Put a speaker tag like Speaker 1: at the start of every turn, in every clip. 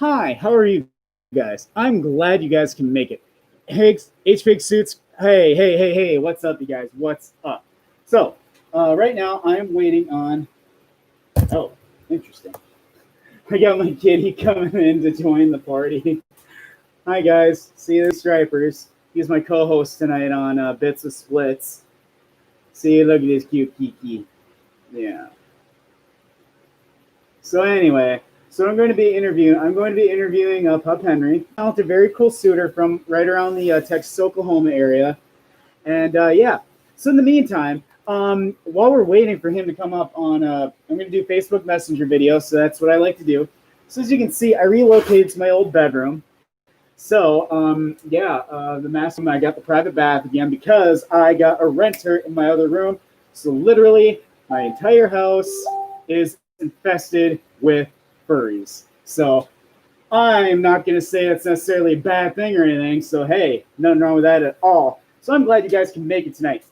Speaker 1: Hi, how are you guys? I'm glad you guys can make it. Hey, H-Fig Suits. Hey, what's up, you guys? What's up? So, right now I'm waiting on. Oh, interesting. I got my kitty coming in to join the party. Hi, guys. See the Stripers. He's my co host tonight on Bits of Splitz. See, look at this cute Kiki. Yeah. So, anyway. So I'm going to be interviewing Pup Henri. A very cool suitor from right around the Texas, Oklahoma area. And yeah, so in the meantime, while we're waiting for him to come up on, I'm going to do Facebook Messenger videos. So that's what I like to do. So as you can see, I relocated to my old bedroom. So yeah, the master room, I got the private bath again because I got a renter in my other room. So literally, my entire house is infested with furries. So I'm not going to say it's necessarily a bad thing or anything. So hey, nothing wrong with that at all. So I'm glad you guys can make it tonight.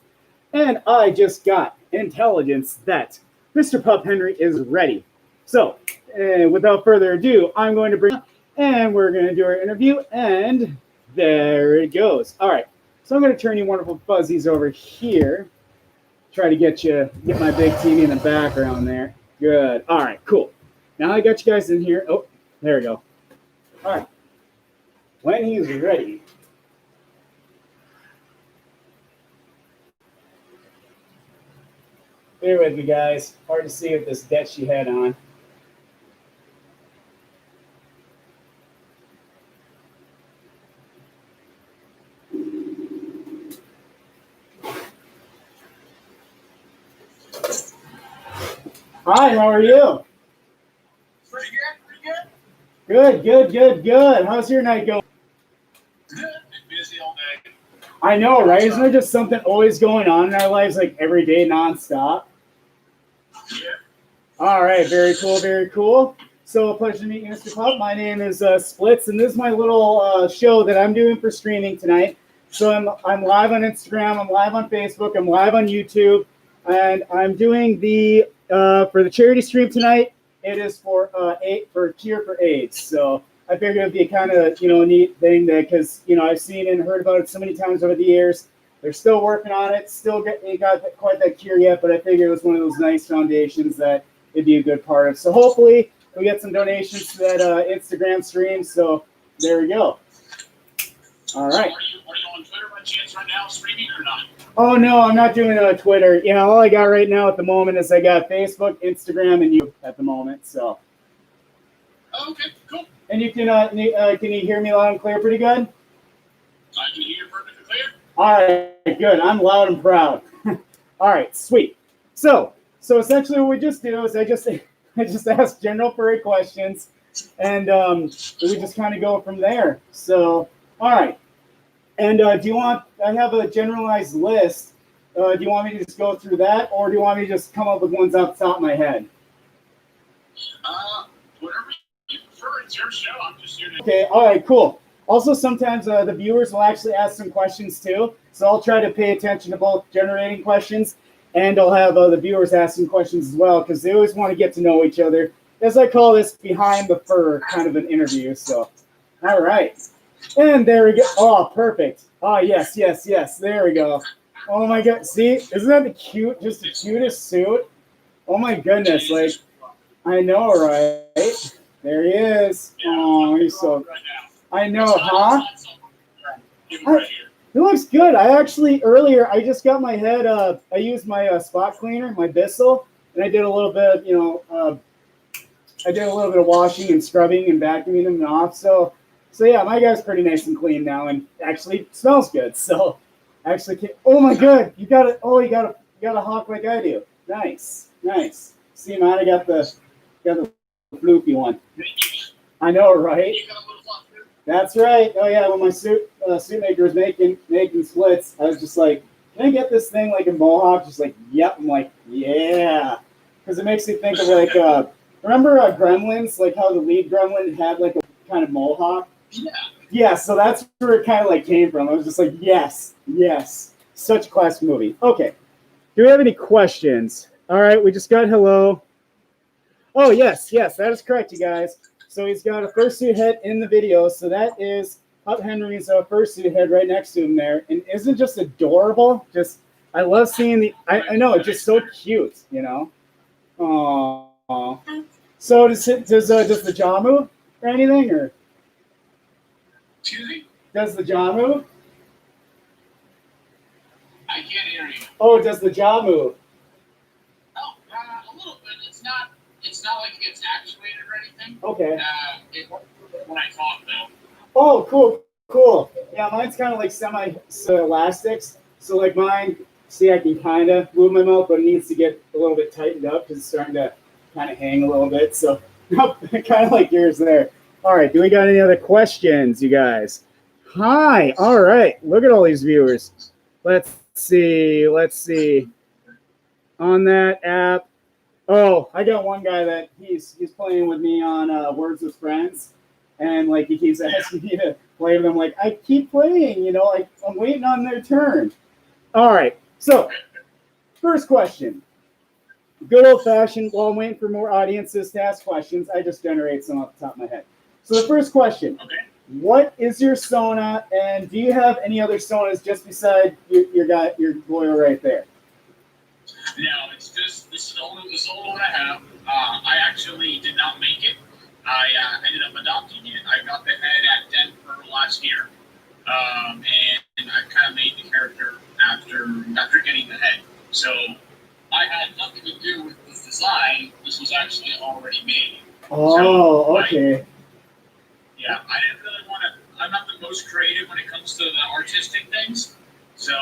Speaker 1: And I just got intelligence that Mr. Pup Henri is ready. So without further ado, I'm going to bring up and we're going to do our interview. And there it goes. All right. So I'm going to turn you wonderful fuzzies over here. Try to get my big TV in the background there. Good. All right, cool. Now I got you guys in here. Oh, there we go. All right. When he's ready. Bear with me, guys. Hard to see with this Detchy head on. Hi, how are you?
Speaker 2: Pretty good.
Speaker 1: Good. How's your night going?
Speaker 2: Good. Been busy all day.
Speaker 1: I know, right? Isn't there just something always going on in our lives, like every day, nonstop?
Speaker 2: Yeah.
Speaker 1: All right, very cool. So, a pleasure to meet you, Mr. Pup. My name is Splitz, and this is my little show that I'm doing for streaming tonight. So, I'm live on Instagram, I'm live on Facebook, I'm live on YouTube, and I'm doing the for the charity stream tonight. It is for Cure for AIDS. So I figured it'd be a kind of neat thing that because I've seen and heard about it so many times over the years. They're still working on it. Still ain't got quite that cure yet, but I figured it was one of those nice foundations that it'd be a good part of. So hopefully we get some donations to that Instagram stream. So there we go. All right.
Speaker 2: So are you on Twitter by chance right now, streaming or not?
Speaker 1: Oh no, I'm not doing Twitter. All I got right now at the moment is I got Facebook, Instagram, and YouTube at the moment. So.
Speaker 2: Oh, okay, cool.
Speaker 1: And you can you hear me loud and clear pretty good?
Speaker 2: I can hear you perfectly clear.
Speaker 1: All right, good. I'm loud and proud. All right, sweet. So essentially what we just do is I just ask general furry questions, and we just kind of go from there. So all right. And I have a generalized list. Do you want me to just go through that, or do you want me to just come up with ones off the top of my head?
Speaker 2: Whatever you prefer. It's your show. I'm just here to...
Speaker 1: Okay, all right, cool. Also, sometimes the viewers will actually ask some questions too. So I'll try to pay attention to both generating questions, and I'll have the viewers asking questions as well, because they always want to get to know each other. As I call this behind the fur kind of an interview. So, all right. And there we go. Oh, perfect. Oh, yes. There we go. Oh, my God. See? Isn't that the cutest suit? Oh, my goodness. Like, I know, right? There he is. Oh, he's so... I know, huh? It looks good. I actually, earlier, I just got my head, I used my spot cleaner, my Bissell, and I did a little bit of, of washing and scrubbing and vacuuming them off. So yeah, my guy's pretty nice and clean now, and actually smells good. So actually, oh my God, you got a hawk like I do. Nice. See, man, I got the floopy one. I know, right? That's right. Oh yeah, when my suit maker was making splits, I was just like, can I get this thing like a mohawk? Just like, yep. I'm like, yeah, because it makes me think of like, remember Gremlins, like how the lead Gremlin had like a kind of mohawk. Yeah, so that's where it kind of like came from. I was just like, yes. Such a classic movie. Okay. Do we have any questions? All right, we just got hello. Oh, yes, that is correct, you guys. So he's got a fursuit head in the video. So that is up Henry's fursuit head right next to him there. And isn't just adorable? Just I love seeing the. I know it's just so cute, you know. Aww. So does the jaw move or anything or?
Speaker 2: Excuse me?
Speaker 1: Does the jaw move?
Speaker 2: I can't hear you.
Speaker 1: Oh, does the jaw move?
Speaker 2: Oh, a little bit. It's not like it gets actuated or anything.
Speaker 1: Okay.
Speaker 2: It works when I talk though.
Speaker 1: Oh, cool. Yeah, mine's kind of like semi-elastics. So like mine, see, I can kind of move my mouth, but it needs to get a little bit tightened up because it's starting to kind of hang a little bit. So kind of like yours there. All right, do we got any other questions, you guys? Hi. All right, look at all these viewers. Let's see. On that app. Oh, I got one guy that he's playing with me on Words with Friends, and like he keeps asking me to play with him. Like I keep playing, you know, like I'm waiting on their turn. All right, so first question. Good old fashioned. While I'm waiting for more audiences to ask questions, I just generate some off the top of my head. So the first question.
Speaker 2: Okay.
Speaker 1: What is your Sona, and do you have any other Sonas just beside your Goyo right there?
Speaker 2: No, it's just this is the only one I have. I actually did not make it. I ended up adopting it. I got the head at Denver last year, and I kind of made the character after getting the head. So I had nothing to do with this design. This was actually already made.
Speaker 1: Oh, okay.
Speaker 2: Yeah, I didn't really want to. I'm not the most creative when it comes to the artistic things, so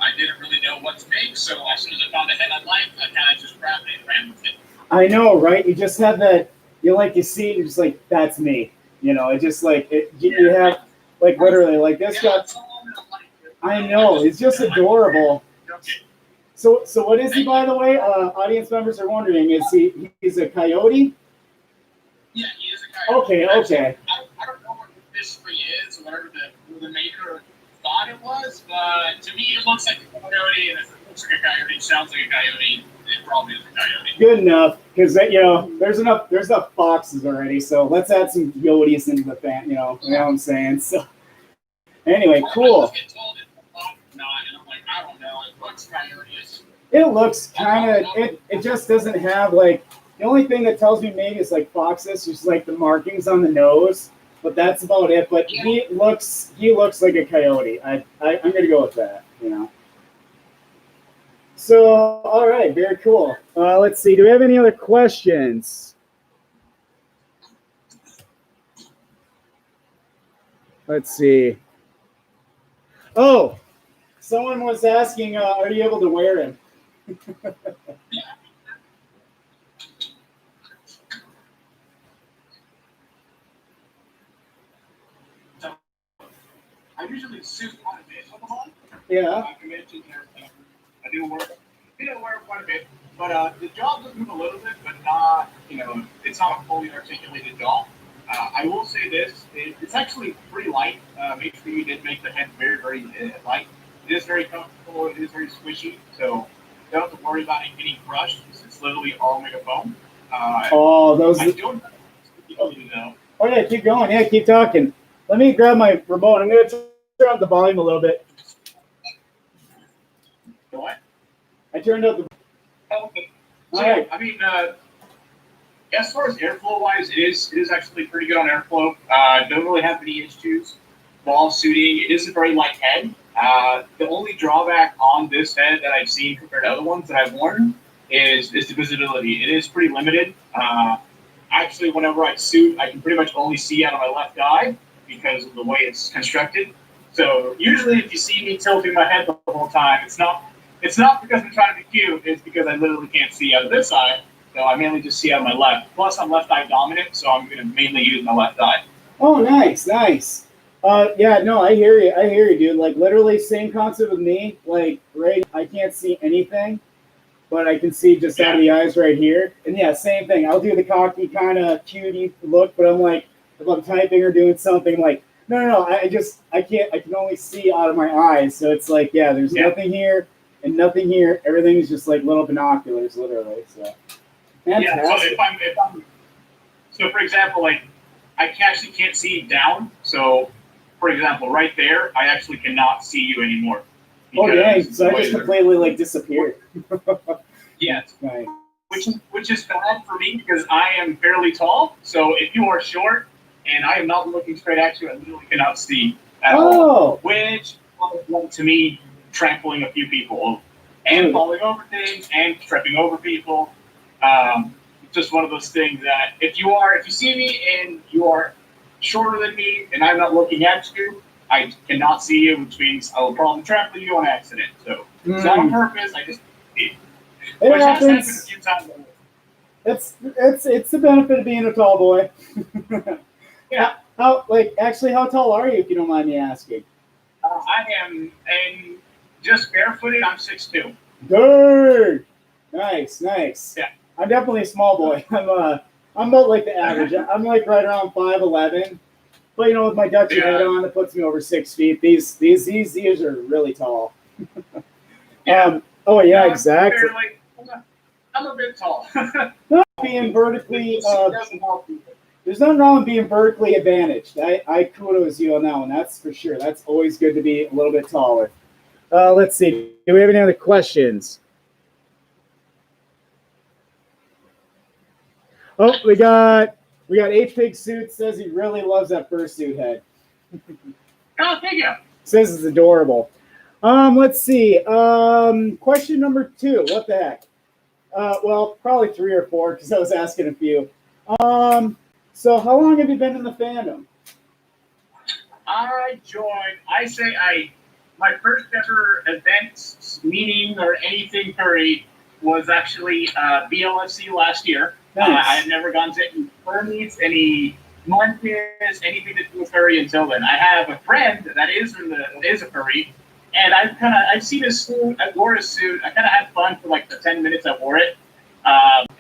Speaker 2: I didn't really know what to make. So as soon as I found a head I liked, I kind of just grabbed it and ran with it.
Speaker 1: I know, right? You just have that. You see it, you're just like, that's me. You know, it just like it. You have like literally like this guy. I know, it's just adorable. So what is he, by the way? Audience members are wondering, he's a coyote?
Speaker 2: Yeah, he is a coyote.
Speaker 1: Okay.
Speaker 2: I don't know what this tree is, or whatever the maker thought it was, but to me it looks like a coyote, and if it looks like a coyote, it sounds like a coyote, it probably is a coyote.
Speaker 1: Good enough, because there's enough foxes already, so let's add some coyotes into the fan, you know what I'm saying? So anyway, cool.
Speaker 2: I get told it's a fox, not, and I'm like, I don't know, it looks coyote-ish.
Speaker 1: It looks kind of, it just doesn't have like, the only thing that tells me maybe it's like foxes, just like the markings on the nose, but that's about it. But he looks like a coyote. I'm gonna go with that, you know. So all right, very cool. Let's see. Do we have any other questions? Let's see. Oh, someone was asking, are you able to wear him?
Speaker 2: I usually suit quite a bit on the home.
Speaker 1: Yeah.
Speaker 2: Conventions and everything. I do wear quite a bit, but the jaw does move a little bit, but not, it's not a fully articulated jaw. I will say this, it's actually pretty light. Make sure you did make the head very, very light. It is very comfortable, it is very squishy, so don't have to worry about it getting crushed. It's literally all made of foam.
Speaker 1: Those.
Speaker 2: I don't know.
Speaker 1: Oh yeah, keep going. Yeah, keep talking. Let me grab my remote. I'm going to turn up the volume a little bit.
Speaker 2: What?
Speaker 1: I turned up the.
Speaker 2: Okay. So,
Speaker 1: all right.
Speaker 2: I mean, as far as airflow wise, it is actually pretty good on airflow. Don't really have any issues while suiting. It is a very light head. The only drawback on this head that I've seen compared to other ones that I've worn is the visibility. It is pretty limited. Actually, whenever I suit, I can pretty much only see out of my left eye because of the way it's constructed. So usually if you see me tilting my head the whole time, it's not because I'm trying to be cute, it's because I literally can't see out of this eye. So I mainly just see out of my left. Plus I'm left eye dominant, so I'm going to mainly use my left eye.
Speaker 1: Oh, nice. Yeah, no, I hear you, dude. Like literally same concept with me. Like I can't see anything, but I can see just out of the eyes right here. And yeah, same thing. I'll do the cocky kind of cutie look, but I'm like, if I'm typing or doing something, like, no, I can only see out of my eyes. So it's like, yeah, there's nothing here and nothing here. Everything is just like little binoculars, literally. So fantastic.
Speaker 2: Yeah, so so for example, like actually can't see down. So, for example, right there, I actually cannot see you anymore.
Speaker 1: Oh dang! So I just completely like disappeared.
Speaker 2: Yes.
Speaker 1: Right.
Speaker 2: Which is bad for me because I am fairly tall. So if you are short and I am not looking straight at you, I literally cannot see at all. Which led to me trampling a few people and falling over things and tripping over people. Just one of those things that if you see me and you are shorter than me and I'm not looking at you, I cannot see you, which means I will probably trample you on accident. So it's not on purpose. I just
Speaker 1: it happens. It's the benefit of being a tall boy.
Speaker 2: Yeah.
Speaker 1: How tall are you, if you don't mind me asking?
Speaker 2: I am, and just barefooted, I'm 6'2".
Speaker 1: Good. Nice.
Speaker 2: Yeah.
Speaker 1: I'm definitely a small boy. I'm about like the average. I'm like right around 5'11". But with my Dutchy head on, it puts me over 6 feet. These are really tall.
Speaker 2: Yeah.
Speaker 1: Oh yeah, exactly.
Speaker 2: I'm a bit tall.
Speaker 1: Being vertically, there's nothing wrong with being vertically advantaged. I kudos you on that one. That's for sure. That's always good to be a little bit taller. Let's see. Do we have any other questions? Oh, we got H-Pig Suit says he really loves that fursuit head.
Speaker 2: Oh, thank you.
Speaker 1: Says it's adorable. Let's see. Question number 2. What the heck? Well, probably 3 or 4 because I was asking a few. So how long have you been in the fandom?
Speaker 2: My first ever event, meeting, or anything furry was actually BLFC last year.
Speaker 1: Nice.
Speaker 2: I had never gone to any fur meets, any monkeys, anything to do with furry until then. I have a friend that is a furry, and I've seen his suit. I wore his suit. I kind of had fun for like the 10 minutes I wore it.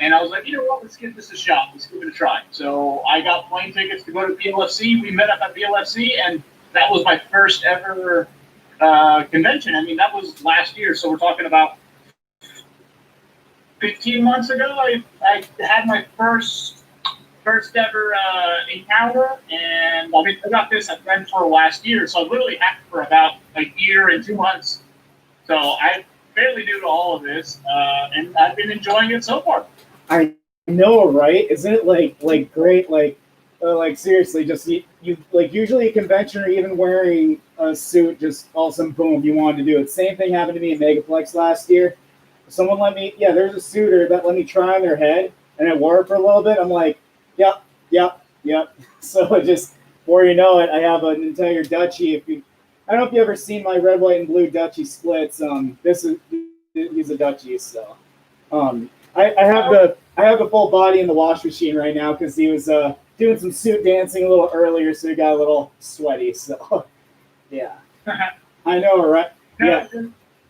Speaker 2: And I was like, you know what, let's give this a shot. Let's give it a try. So I got plane tickets to go to BLFC. We met up at BLFC, and that was my first ever convention. I mean, that was last year. So we're talking about 15 months ago. I had my first ever encounter, and I got this at Ren for last year. So I literally had it for about a year and 2 months. So I'm fairly new to all of this, and I've been enjoying it so far.
Speaker 1: I know, right? Isn't it like great? Like seriously, just you like usually a convention or even wearing a suit, just all of a sudden, boom, you wanted to do it. Same thing happened to me in Megaplex last year. Someone let me, there's a suitor that let me try on their head, and I wore it for a little bit. I'm like, yep. So just before you know it, I have an entire Dutchy. I don't know if you ever seen my red, white, and blue Dutchy Splitz. He's a Dutchy, so I have the full body in the wash machine right now because he was doing some suit dancing a little earlier, so he got a little sweaty. So yeah, I know, right? Yeah.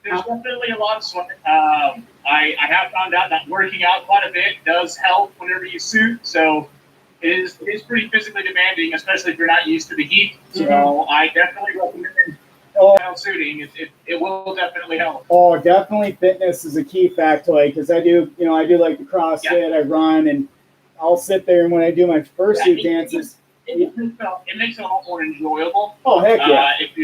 Speaker 2: There's definitely a lot of sweat. I have found out that working out quite a bit does help whenever you suit. So it is pretty physically demanding, especially if you're not used to the heat. So I definitely recommend suiting. It will definitely help.
Speaker 1: Oh, definitely fitness is a key factoid because I do like the CrossFit. I run, and I'll sit there, and when I do my fursuit dances,
Speaker 2: it makes it a lot more enjoyable.
Speaker 1: Oh heck yeah!
Speaker 2: If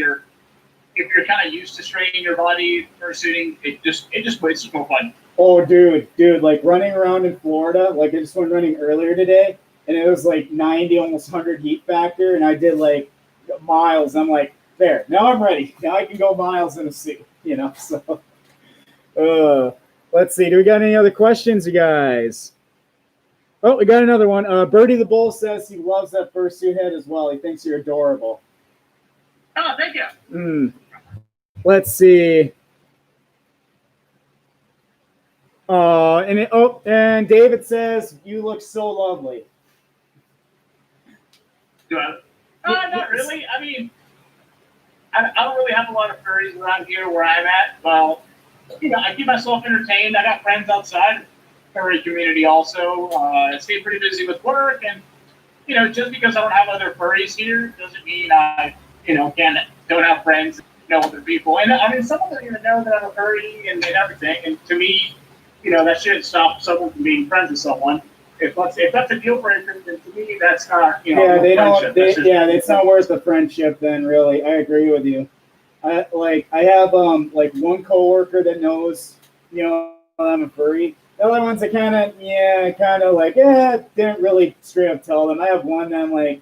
Speaker 2: you're kind of used to straining your body fursuiting, it just makes it more fun.
Speaker 1: Oh, dude, like running around in Florida, like I just went running earlier today, and it was like 90, almost 100 heat factor, and I did like miles. I'm like, there, now I'm ready. Now I can go miles in a suit, So, let's see. Do we got any other questions, you guys? Oh, we got another one. Birdie the Bull says he loves that fursuit head as well. He thinks you're adorable.
Speaker 2: Oh, thank you.
Speaker 1: Let's see. And David says you look so lovely.
Speaker 2: Do I? Not really. I mean, I don't really have a lot of furries around here where I'm at. Well, I keep myself entertained. I got friends outside the furry community also. I stay pretty busy with work, and just because I don't have other furries here doesn't mean I don't have friends, know other people. And I mean, some of them even know that I'm a furry and everything. And to me, that shouldn't stop someone from being friends with someone. if that's a deal breaker, then to me that's not
Speaker 1: Yeah,
Speaker 2: no
Speaker 1: they don't.
Speaker 2: friendship. That's just,
Speaker 1: It's not worth the friendship. Then really, I agree with you. I have like one coworker that knows I'm a furry. The other ones I kind of like didn't really straight up tell them. I have one that I'm like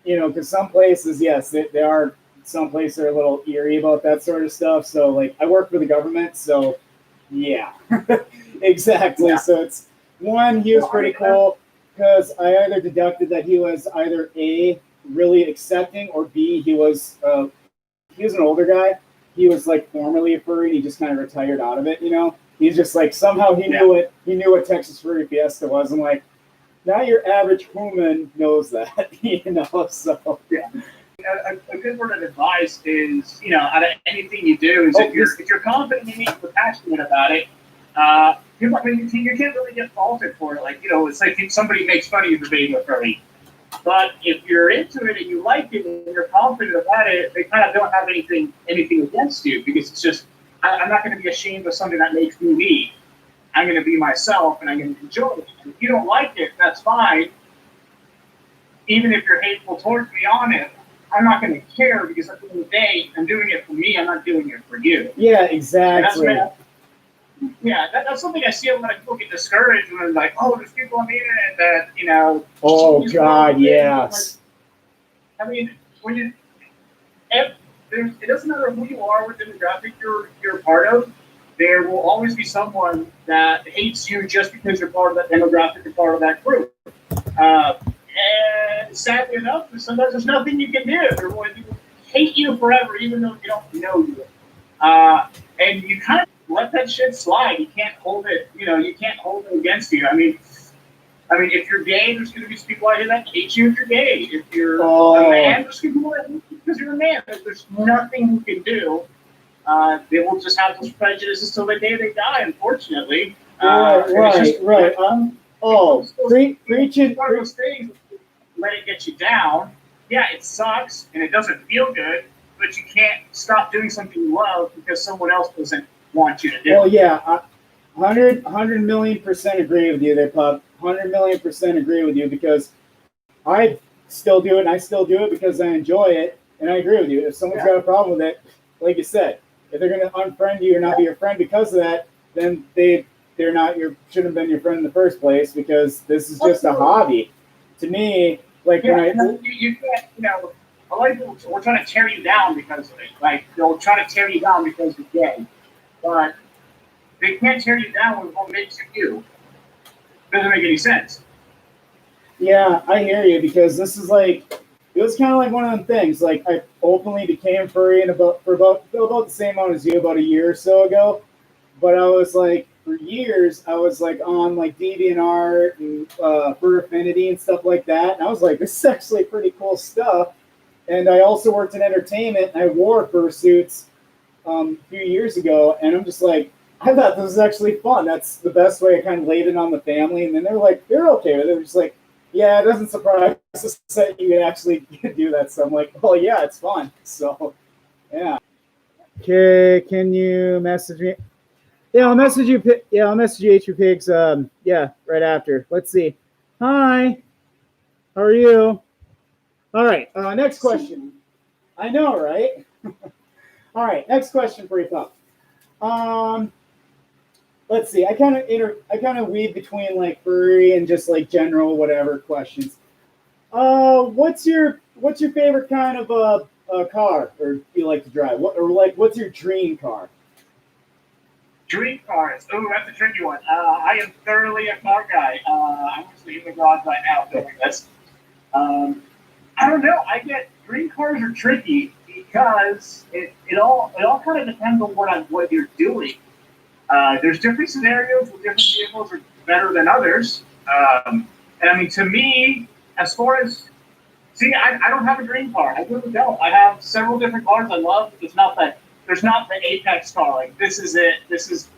Speaker 1: because some places they are some places are a little eerie about that sort of stuff. So like I work for the government, so yeah, exactly.
Speaker 2: Yeah.
Speaker 1: So it's one he was pretty cool because I either deducted that he was either A really accepting or B he was an older guy. He was like formerly a furry, and he just kind of retired out of it. He's just like somehow he knew what Texas Furry Fiesta was. I'm like, not your average human knows that. So
Speaker 2: yeah. A good word of advice is out of anything you do is if you're confident in it, you're passionate about it. You can't really get faulted for it. Like it's like if somebody makes fun of you for being a furry. But if you're into it and you like it and you're confident about it, they kind of don't have anything against you because it's just I'm not going to be ashamed of something that makes me me. I'm going to be myself and I'm going to enjoy it. And if you don't like it, that's fine. Even if you're hateful towards me on it, I'm not going to care because at the end of the day, I'm doing it for me. I'm not doing it for you.
Speaker 1: Yeah, exactly.
Speaker 2: That's something I see when people get discouraged when they're like, oh, there's people on the internet that,
Speaker 1: oh, God, yes.
Speaker 2: Like, I mean, it doesn't matter who you are, what demographic you're a part of, there will always be someone that hates you just because you're part of that demographic or part of that group. And sadly enough, sometimes there's nothing you can do. Everyone will hate you forever, even though they don't know you. And you kind of let that shit slide. You can't hold it. You can't hold it against you. I mean, if you're gay, there's going to be people out here that hate you if you're gay. If you're a man, there's going to be people that hate you because you're a man. There's nothing you can do. They will just have those prejudices till the day they die, unfortunately.
Speaker 1: Right. Preaching.
Speaker 2: One of those things, let it get you down. Yeah, it sucks and it doesn't feel good, but you can't stop doing something you love because someone else doesn't want you to do.
Speaker 1: Well, yeah, 100 million% agree with you there, Pup. 100 million% agree with you because I still do it and I still do it because I enjoy it and I agree with you. If someone's got a problem with it, like you said, if they're going to unfriend you or not be your friend because of that, then they're not shouldn't have been your friend in the first place because this is just a hobby. To me, like
Speaker 2: you can't, a lot of people will try to tear you down because of it. Like they'll try to tear you down because you're gay, but they can't tear you down with what makes you. Doesn't make any sense.
Speaker 1: Yeah, I hear you because this is like it was kind of like one of them things. Like I openly became furry for about the same amount as you about a year or so ago, but I was like for years I was like on like DeviantArt and Fur Affinity and stuff like that, and I was like this is actually pretty cool stuff. And I also worked in entertainment and I wore fursuits a few years ago, and I'm just like I thought this was actually fun. That's the best way I kind of laid it on the family, and then they're okay with it. They're just like, yeah, it doesn't surprise us that you can actually do that. So I'm like, oh yeah, it's fun. So yeah. Okay, can you message me? Yeah, I'll message you. Yeah, I'll message you, H Pigs. Right after. Let's see. Hi. How are you? All right. Next question. I know, right? All right. Next question for you, Pup. Let's see. I kind of weave between like furry and just like general whatever questions. What's your favorite kind of car or you like to drive? What's your dream car?
Speaker 2: Dream cars. Oh, that's a tricky one. I am thoroughly a car guy. I'm actually in the garage right now filming this. I don't know. Dream cars are tricky because it all kind of depends on what you're doing. There's different scenarios where different vehicles are better than others. And I mean, to me, as far as I don't have a dream car. I really don't. I have several different cars I love. There's not the apex car. Like this is it. This is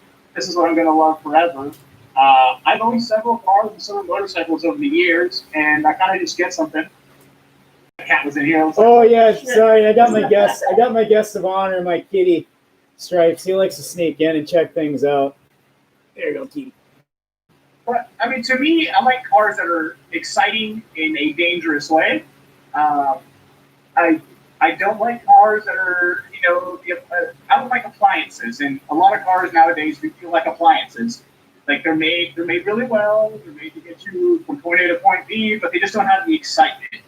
Speaker 2: what I'm gonna love forever. I've owned several cars and several motorcycles over the years, and I kind of just get something. My cat was in here.
Speaker 1: Sorry. I got my guest of honor, my kitty Stripes. He likes to sneak in and check things out. There you go, Kitty.
Speaker 2: But I mean, to me, I like cars that are exciting in a dangerous way. Um, I I don't like cars that are, I don't like appliances, and a lot of cars nowadays we feel like appliances. Like they're made really well. They're made to get you from point A to point B, but they just don't have the excitement.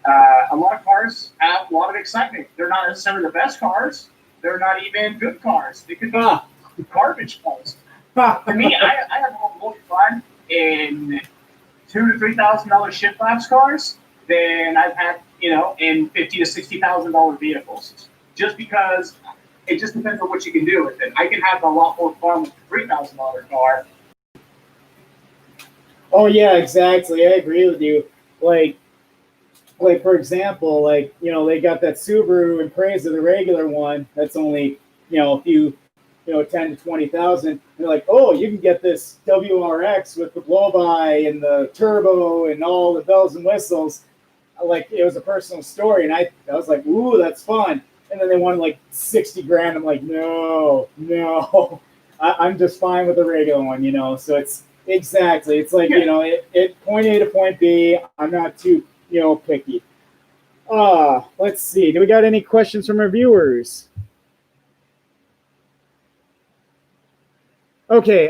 Speaker 2: A lot of cars have a lot of excitement. They're not necessarily the best cars. They're not even good cars. They could be garbage cars. For me, I have more fun in $2,000 to $3,000 shit box cars than I've had, in $50,000 to $60,000 vehicles. Just because it just depends on what you can do with it. I can have a lot more fun with a $3,000 car.
Speaker 1: Oh yeah, exactly. I agree with you. Like like for example, they got that Subaru Impreza, the regular one, that's only a few, 10 to 20,000. They're like, oh, you can get this WRX with the blow by and the turbo and all the bells and whistles. Like it was a personal story, and I was like, ooh, that's fun. And then they wanted like 60 grand. I'm like, no, no, I'm just fine with the regular one, So it's exactly, it's like it point A to point B. I'm not too picky. Let's see. Do we got any questions from our viewers? Okay,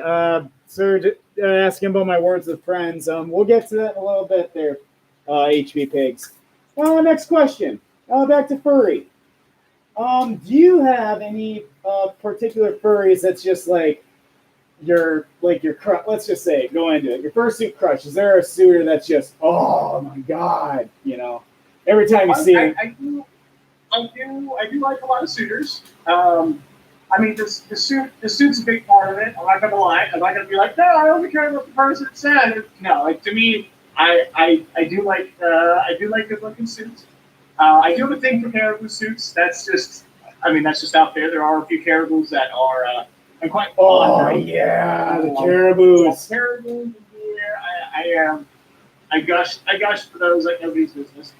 Speaker 1: sir, asking about my words with friends. We'll get to that in a little bit there, HB Pigs. Next question. Back to furry. Do you have any particular furries that's just like your crush? Let's just say, go into it. Your fursuit crush. Is there a suitor that's just, oh my god, every time you see it?
Speaker 2: I do like a lot of suitors. I mean, the suit's a big part of it. I'm not gonna lie. I'm not gonna be like, no, I only care what the person said. No, like to me, I do like good looking suits. I do have a thing for caribou suits. That's just out there. There are a few caribous that are I'm quite fond of.
Speaker 1: Yeah, the caribous.
Speaker 2: Caribou, yeah, I gush for those like nobody's business.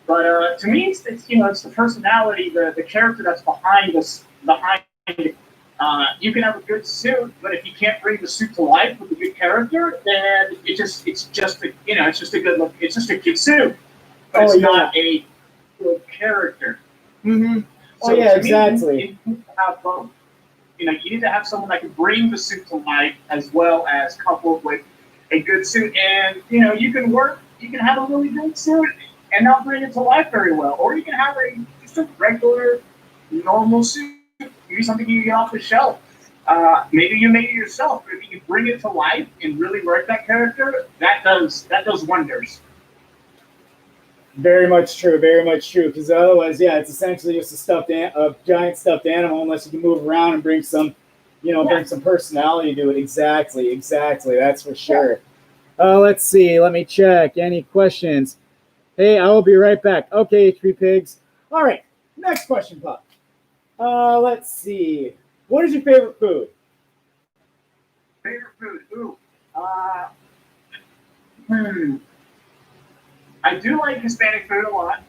Speaker 2: But to me, it's the personality, the character that's behind this behind. You can have a good suit, but if you can't bring the suit to life with a good character, then it's just a good look. It's just a cute suit, but it's not a good character.
Speaker 1: Mm-hmm.
Speaker 2: So
Speaker 1: exactly.
Speaker 2: You need to have both. You need to have someone that can bring the suit to life as well as coupled with a good suit. And you can have a really good suit and not bring it to life very well, or you can have just a regular, normal suit. Maybe something you get off the shelf. Maybe you made it yourself, but if you can bring it to life and really work that character, that does wonders.
Speaker 1: Very much true. Very much true. Because otherwise, it's essentially just a giant stuffed animal, unless you can move around and bring some, bring some personality to it. Exactly. Exactly. That's for sure. Let's see. Let me check. Any questions? Hey, I will be right back. Okay, HB Pigs. All right. Next question, Pop. Let's see. What is your favorite food?
Speaker 2: Favorite food? Ooh. I do like Hispanic food a lot.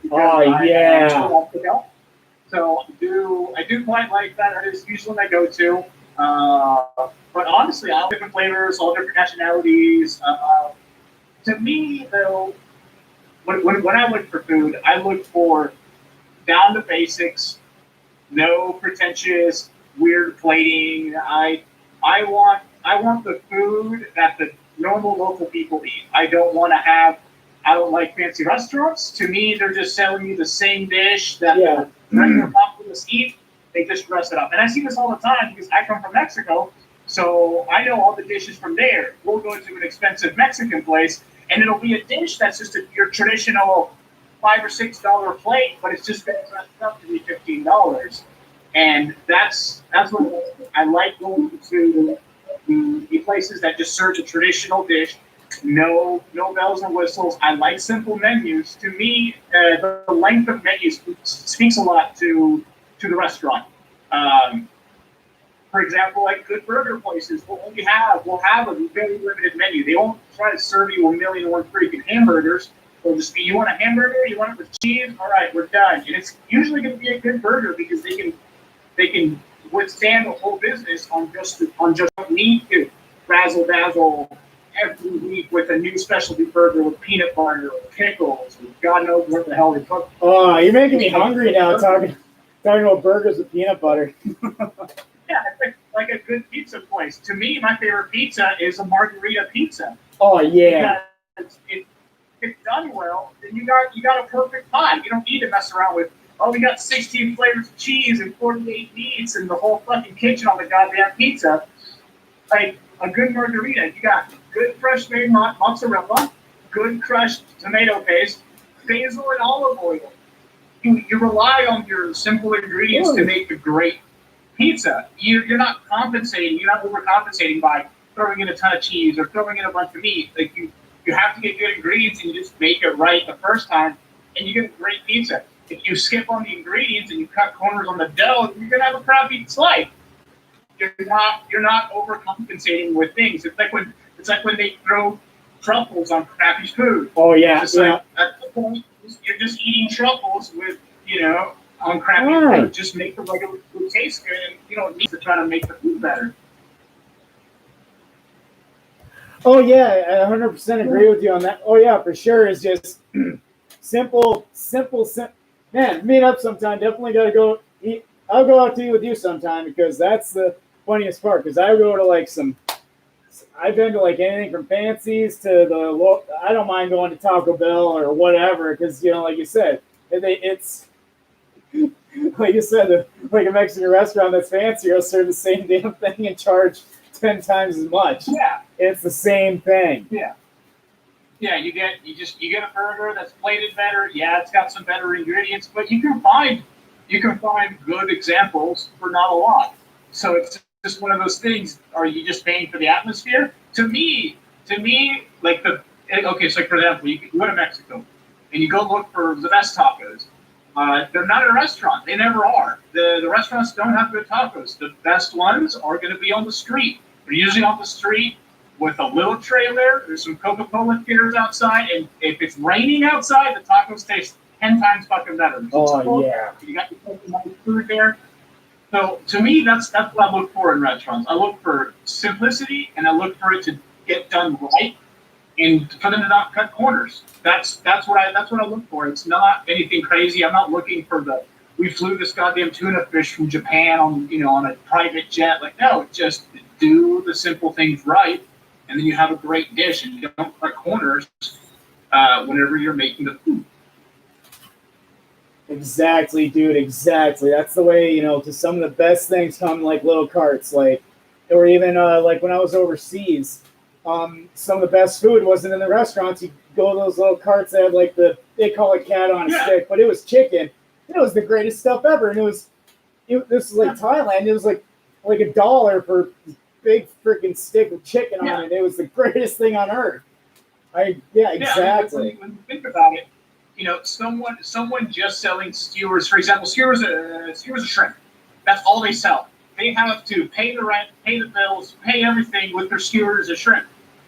Speaker 2: So I do quite like that. That is usually my go-to. But honestly, all different flavors, all different nationalities. To me, though, when I look for food, I look for down to basics. No pretentious, weird plating. I want the food that the normal local people eat. I don't like fancy restaurants. To me, they're just selling you the same dish that the regular populace eat. They just dress it up. And I see this all the time because I come from Mexico, so I know all the dishes from there. We'll go to an expensive Mexican place, and it'll be a dish that's just your traditional $5 or $6 plate, but it's just been dressed up to be $15. And that's what I like going to the places that just serve a traditional dish. No bells and whistles. I like simple menus. To me, the length of menus speaks a lot to the restaurant. For example, like good burger places will have a very limited menu. They won't try to serve you 1,000,001 freaking hamburgers. It'll just be, you want a hamburger? You want it with cheese? All right, we're done. And it's usually going to be a good burger because they can withstand the whole business on just meat to razzle dazzle every week with a new specialty burger with peanut butter or pickles. And God knows what the hell they cook.
Speaker 1: Oh, you're making me hungry now talking about burgers with peanut butter.
Speaker 2: Yeah, it's like a good pizza place. To me, my favorite pizza is a margarita pizza.
Speaker 1: Oh yeah.
Speaker 2: Because if done well, then you got a perfect pie. You don't need to mess around with, oh, we got 16 flavors of cheese and 48 meats and the whole fucking kitchen on the goddamn pizza. Like a good margarita, you got good fresh made mozzarella, good crushed tomato paste, basil and olive oil. You rely on your simple ingredients to make a great pizza. You're not compensating. You're not overcompensating by throwing in a ton of cheese or throwing in a bunch of meat. Like you have to get good ingredients and you just make it right the first time, and you get a great pizza. If you skip on the ingredients and you cut corners on the dough, you're gonna have a crappy slice. You're not overcompensating with things. It's like when they throw truffles on crappy food.
Speaker 1: Oh yeah.
Speaker 2: Like, at the point, you're just eating truffles with on crappy food. Just make the regular food taste good, and you don't need to try to make the food better.
Speaker 1: Oh yeah, I 100% agree with you on that. Oh yeah, for sure. It's just simple. Man, meet up sometime. Definitely gotta go eat. I'll go out to eat with you sometime because that's the funniest part. Because I go to I've been to anything from fancies to the. I don't mind going to Taco Bell or whatever because like you said, it's like you said, like a Mexican restaurant that's fancy will serve the same damn thing and charge 10 times as much.
Speaker 2: Yeah,
Speaker 1: it's the same thing.
Speaker 2: Yeah, you get a burger that's plated better. Yeah, it's got some better ingredients, but you can find good examples for not a lot. So it's just one of those things. Are you just paying for the atmosphere? To me, so for example, you go to Mexico and you go look for the best tacos. They're not a restaurant. They never are. The restaurants don't have good tacos. The best ones are going to be on the street. They're usually on the street with a little trailer. There's some Coca-Cola cans outside, and if it's raining outside, the tacos taste 10 times fucking better.
Speaker 1: Oh yeah.
Speaker 2: You got your food there. So to me, that's what I look for in restaurants. I look for simplicity, and I look for it to get done right, and for them to not cut corners. That's what I look for. It's not anything crazy. I'm not looking for we flew this goddamn tuna fish from Japan on a private jet. Like, no, just do the simple things right, and then you have a great dish, and you don't cut corners whenever you're making the food.
Speaker 1: Exactly, dude. Exactly. That's the way, to some of the best things come little carts, or even when I was overseas, some of the best food wasn't in the restaurants. You go to those little carts that had they call it cat on a stick, but it was chicken. It was the greatest stuff ever. And this was Thailand. It was like $1 for a big freaking stick of chicken on it. It was the greatest thing on earth. Exactly.
Speaker 2: When you think about it, someone just selling skewers, for example, skewers are shrimp. That's all they sell. They have to pay the rent, pay the bills, pay everything with their skewers of shrimp.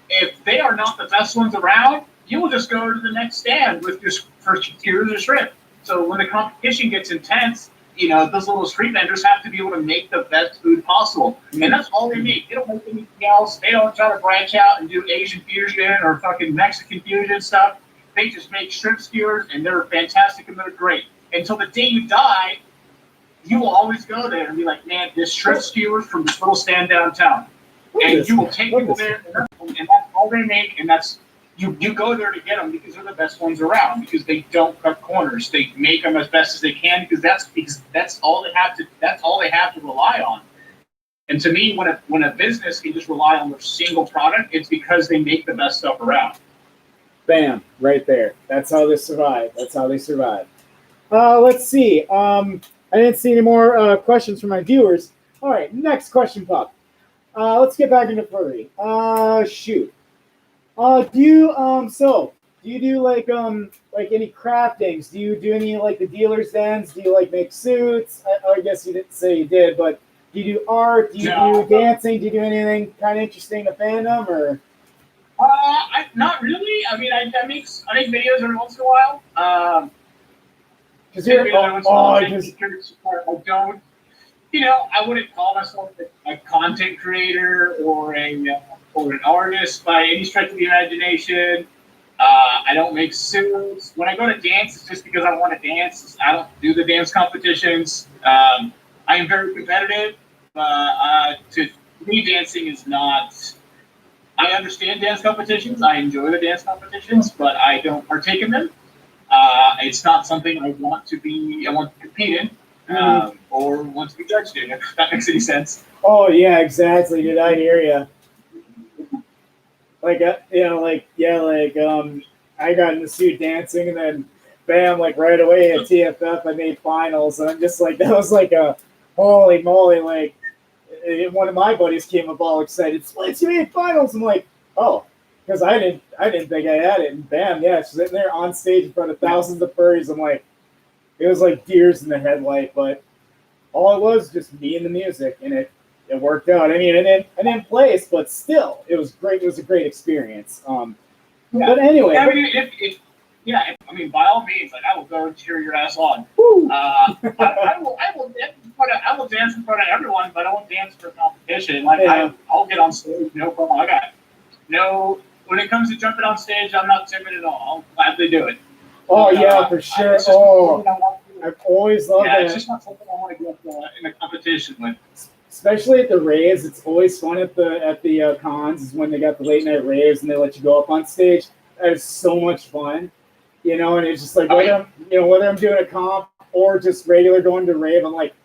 Speaker 2: If they are not the best ones around, you will just go to the next stand with your skewers of shrimp. So when the competition gets intense, those little street vendors have to be able to make the best food possible. And that's all they make. They don't make anything else. They don't try to branch out and do Asian fusion or fucking Mexican fusion stuff. They just make shrimp skewers, and they're fantastic and they're great. Until the day you die, you will always go there and be like, man, this shrimp skewers from this little stand downtown. And you will take people there, and that's all they make, and that's you go there to get them because they're the best ones around, because they don't cut corners. They make them as best as they can because that's all they have to rely on. And to me, when a business can just rely on their single product, it's because they make the best stuff around.
Speaker 1: Bam, right there. That's how they survive. Let's see. I didn't see any more questions from my viewers. All right, next question, Pup. Let's get back into furry. Shoot. Do you do like any craftings? Do you do any the dealer's dens? Do you make suits? I guess you didn't say you did, but do you do art? Do you do dancing? Do you do anything kind of interesting to fandom or?
Speaker 2: Not really. I mean, I make videos every once in a while.
Speaker 1: Because you're
Speaker 2: I don't. I wouldn't call myself a content creator or a or an artist by any stretch of the imagination. I don't make suits. When I go to dance, it's just because I want to dance. I don't do the dance competitions. I am very competitive. To me, dancing is not. I understand dance competitions. I enjoy the dance competitions, but I don't partake in them. It's not something I want to be. I want to compete in, or want to be judged in. If that makes any sense.
Speaker 1: Oh yeah, exactly, dude. I hear you. Like I got into suit dancing, and then bam, like right away at TFF, I made finals, and I'm just like, that was like a holy moly, like one of my buddies came up all excited, Splitz, you made finals. I'm like, oh, because I didn't think I had it, and bam, yeah, she's sitting there on stage in front of thousands of furries. I'm like, it was like deers in the headlight, but all it was just me and the music, and it worked out. I mean, I didn't place, but still, it was great. It was a great experience. But anyway,
Speaker 2: yeah, I mean, by all means, like I will go cheer your ass on. I will dance in front of everyone, but I won't dance for competition. Like I'll get on stage, no problem. I got no. When it comes to jumping on stage, I'm not timid at all. I'll gladly do it.
Speaker 1: Oh yeah, for sure. I've always loved that.
Speaker 2: It's just not something I want to get in a competition with.
Speaker 1: Especially at the raves, it's always fun at the cons. Is when they got the late night raves and they let you go up on stage. That is so much fun, you know. And it's just like whether I'm doing a comp or just regular going to rave, I'm like,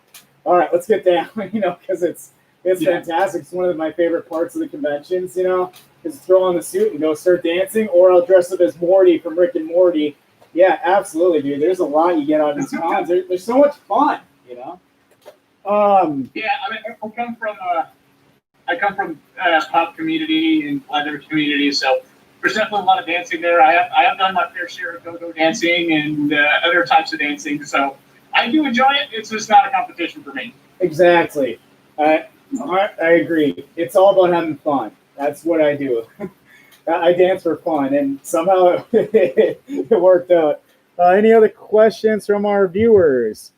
Speaker 1: all right, let's get down, you know, because it's fantastic. It's one of my favorite parts of the conventions, you know, is throw on the suit and go start dancing, or I'll dress up as Morty from Rick and Morty. Yeah, absolutely, dude. There's a lot you get out of these cons. There's so much fun, you know.
Speaker 2: I mean, I come from pop community and leather community, so there's definitely a lot of dancing there. I have done my fair share of go-go dancing and other types of dancing, so I do enjoy it. It's just not a competition for me.
Speaker 1: Exactly. I agree. It's all about having fun. That's what I do. I dance for fun, and somehow it worked out. Any other questions from our viewers?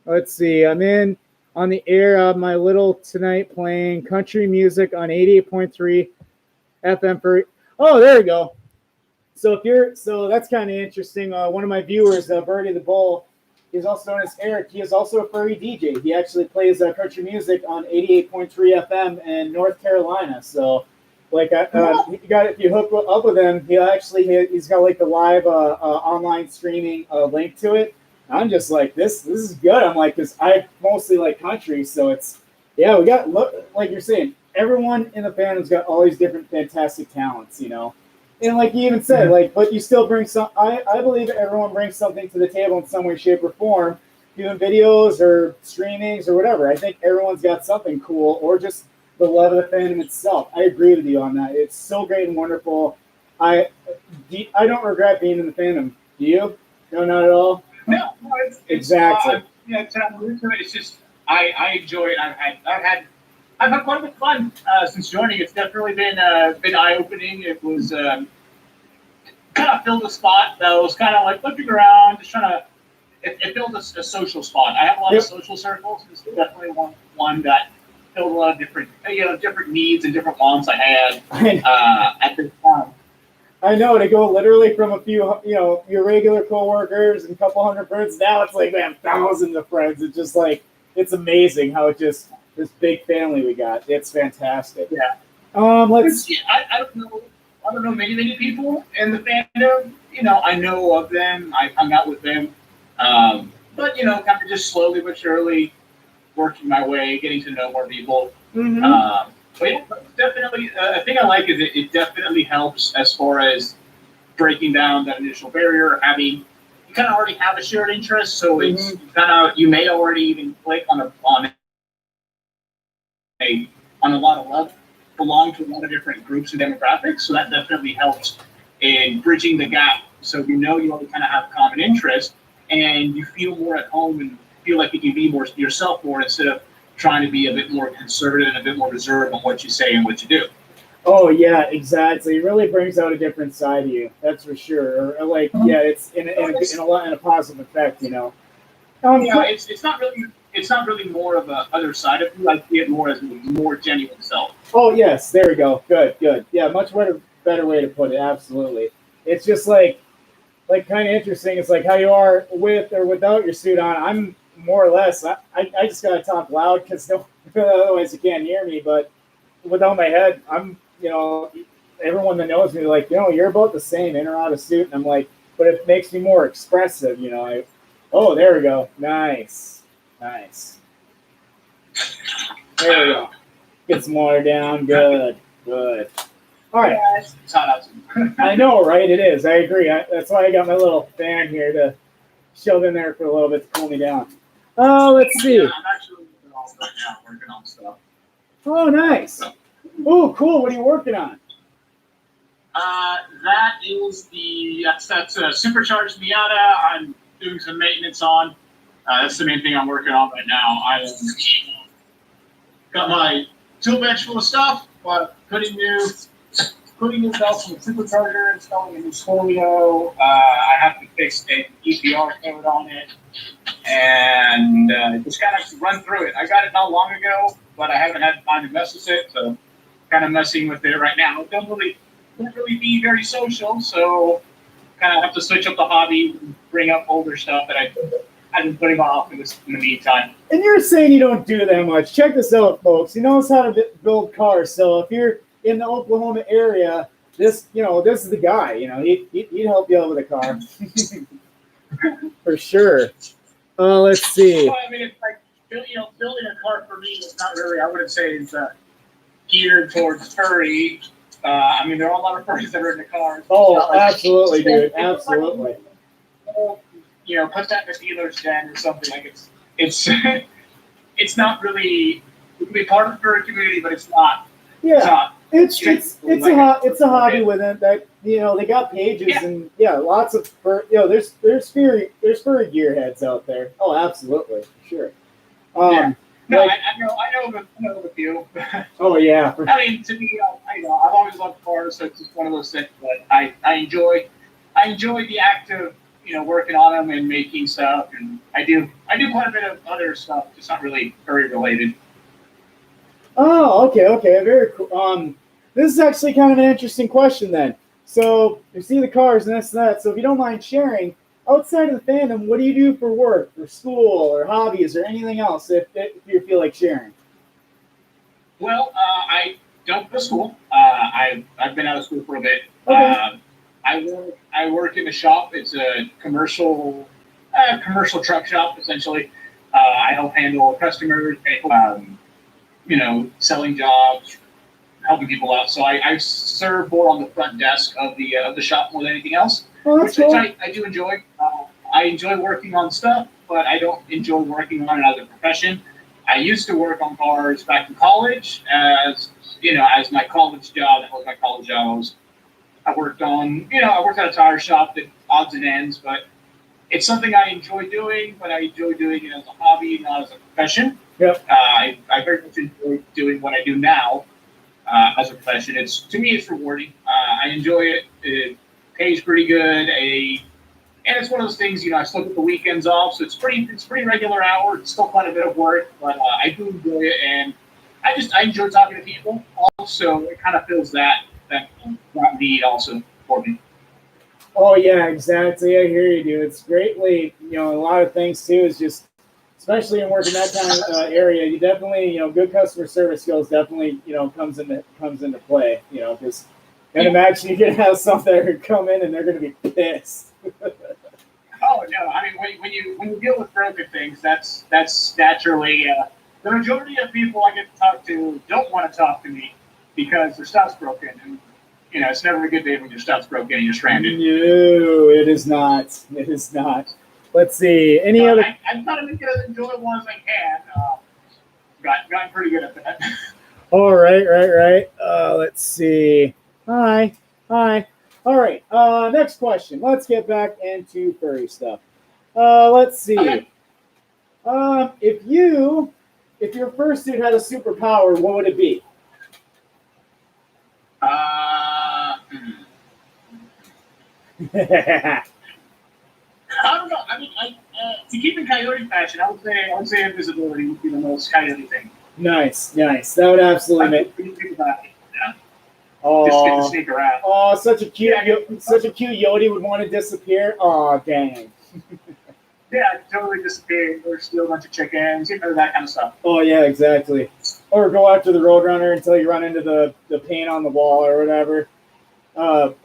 Speaker 1: Let's see. I'm in on the air of my little tonight playing country music on 88.3 FM for. Oh, there we go. So that's kind of interesting. One of my viewers, Birdie the Bull, he's also known as Eric. He is also a furry DJ. He actually plays country music on 88.3 FM in North Carolina. So, like, if you hook up with him, he's got like the live online streaming link to it. I'm just like, this is good. I'm like, because I mostly like country, so we got, like you're saying, everyone in the fandom's got all these different fantastic talents, you know. And like you even said, like, but you still bring some. I believe everyone brings something to the table in some way, shape, or form, doing videos or streamings or whatever. I think everyone's got something cool, or just the love of the fandom itself. I agree with you on that. It's so great and wonderful. I don't regret being in the fandom. Do you? No, not at all.
Speaker 2: No, it's
Speaker 1: exactly.
Speaker 2: It's just I enjoy it. I've had quite a bit of fun since joining. It's definitely been eye opening. It was kind of filled a spot that was kind of like looking around, just trying to. It filled a social spot. I have a lot of social circles. It's definitely one that filled a lot of different needs and different wants I had at this time.
Speaker 1: I know, to go literally from a few, your regular coworkers and a couple hundred friends, now it's like, man, thousands of friends. It's just like, it's amazing how this big family we got. It's fantastic.
Speaker 2: Yeah. I don't know many people in the fandom. I know of them. I hung out with them. But kind of just slowly but surely working my way, getting to know more people.
Speaker 1: Mm-hmm.
Speaker 2: But yeah, definitely, a thing I like is it definitely helps as far as breaking down that initial barrier. You kind of already have a shared interest, so it's you may already even click on a lot of levels, belong to a lot of different groups and demographics. So that definitely helps in bridging the gap. So you already kind of have common interest, and you feel more at home and feel like you can be more yourself more instead of trying to be a bit more conservative and a bit more reserved on what you say and what you do.
Speaker 1: Oh yeah, exactly. It really brings out a different side of you. That's for sure. Or it's in a positive effect.
Speaker 2: It's not really it's not really more of a other side of you. I see it more as a more genuine self.
Speaker 1: Oh yes, there we go. Good, good. Yeah, much better way to put it. Absolutely. It's just like kind of interesting. It's like how you are with or without your suit on. I'm more or less. I just gotta talk loud because no, otherwise you can't hear me. But without my head, I'm everyone that knows me like you're about the same in or out of suit, and I'm like, but it makes me more expressive. Oh, there we go. Nice, nice. There we go. Get some water down. Good, good. All right.
Speaker 2: Yeah, it's hot outside.
Speaker 1: I know, right? It is. I agree. That's why I got my little fan here to shove in there for a little bit to cool me down. Let's see.
Speaker 2: Yeah, I'm actually right now working on stuff.
Speaker 1: Oh, nice. Oh, cool. What are you working on?
Speaker 2: That is that's a supercharged Miata. I'm doing some maintenance on. That's the main thing I'm working on right now. I got my tool bench full of stuff, but putting new belts on the supercharger, installing a new folio. I have to fix an EPR code on it, and just kind of run through it. I got it not long ago, but I haven't had time to mess with it, so kind of messing with it right now. It don't really be very social, so kind of have to switch up the hobby, and bring up older stuff that I've been putting off in the meantime.
Speaker 1: And you're saying you don't do that much. Check this out, folks. He knows how to build cars. So if you're in the Oklahoma area, this is the guy. He'd help you out with a car for sure. Let's see.
Speaker 2: Well, I mean, it's like building a car for me is not really. I wouldn't say it's geared towards furry. I mean, there are a lot of furries that are in the cars.
Speaker 1: Oh, absolutely, dude. Absolutely.
Speaker 2: Put that in a dealer's den or something. Like it's it's not really. It can be part of the furry community, but it's not.
Speaker 1: Yeah, it's a hobby with it that they got pages and lots of there's furry gearheads out there. Oh, absolutely, for sure.
Speaker 2: I know of a few.
Speaker 1: Oh yeah.
Speaker 2: I mean, to me, I've always loved cars, so it's just one of those things. But I enjoy the act of working on them and making stuff, and I do quite a bit of other stuff, just not really furry related.
Speaker 1: Oh, okay, very cool. This is actually kind of an interesting question then. So you see the cars and this and that. So if you don't mind sharing, outside of the fandom, what do you do for work, or school, or hobbies, or anything else? If you feel like sharing.
Speaker 2: Well, I don't go to school. I've been out of school for a bit.
Speaker 1: Okay.
Speaker 2: I work in a shop. It's a commercial truck shop essentially. I help handle customers, selling jobs, helping people out. So I serve more on the front desk of the shop more than anything else,
Speaker 1: That's cool.
Speaker 2: I do enjoy. I enjoy working on stuff, but I don't enjoy working on it as a profession. I used to work on cars back in college as my college job. That was my college job. I worked at a tire shop that odds and ends, but it's something I enjoy doing, but I enjoy doing it as a hobby, not as a profession.
Speaker 1: Yep.
Speaker 2: I very much enjoy doing what I do now as a profession. To me, it's rewarding. I enjoy it. It pays pretty good. And it's one of those things, I still get the weekends off, so it's pretty regular hours. It's still quite a bit of work, but I do enjoy it, and I enjoy talking to people. Also, it kind of fills that need also for me.
Speaker 1: Oh yeah, exactly. I hear you, dude. It's greatly, a lot of things too is just, especially in working that kind of area, you definitely, good customer service skills definitely, comes into play. Because and imagine you're gonna have some that are come in and they're gonna be pissed.
Speaker 2: Oh no! I mean, when you deal with broken things, that's naturally the majority of people I get to talk to don't want to talk to me because their stuff's broken, and it's never a good day when your stuff's broken and you're stranded.
Speaker 1: No, it is not. It is not. Let's see. Any other?
Speaker 2: I'm trying to make it as enjoyable as I can. Gotten pretty good at that.
Speaker 1: All right. Let's see. Hi. All right. Next question. Let's get back into furry stuff. Let's see.
Speaker 2: Okay.
Speaker 1: If your fursuit had a superpower, what would it be?
Speaker 2: I don't know. I mean, to keep in coyote fashion, I would say invisibility would be the most coyote thing.
Speaker 1: Nice. That would absolutely make.
Speaker 2: Think about it. Yeah. Just get to
Speaker 1: Oh,
Speaker 2: sneak around.
Speaker 1: oh, such a cute Yodi would want to disappear. Oh, dang.
Speaker 2: Yeah, totally disappear or steal a bunch of chickens, that kind of stuff.
Speaker 1: Oh yeah, exactly. Or go after the Roadrunner until you run into the paint on the wall or whatever. What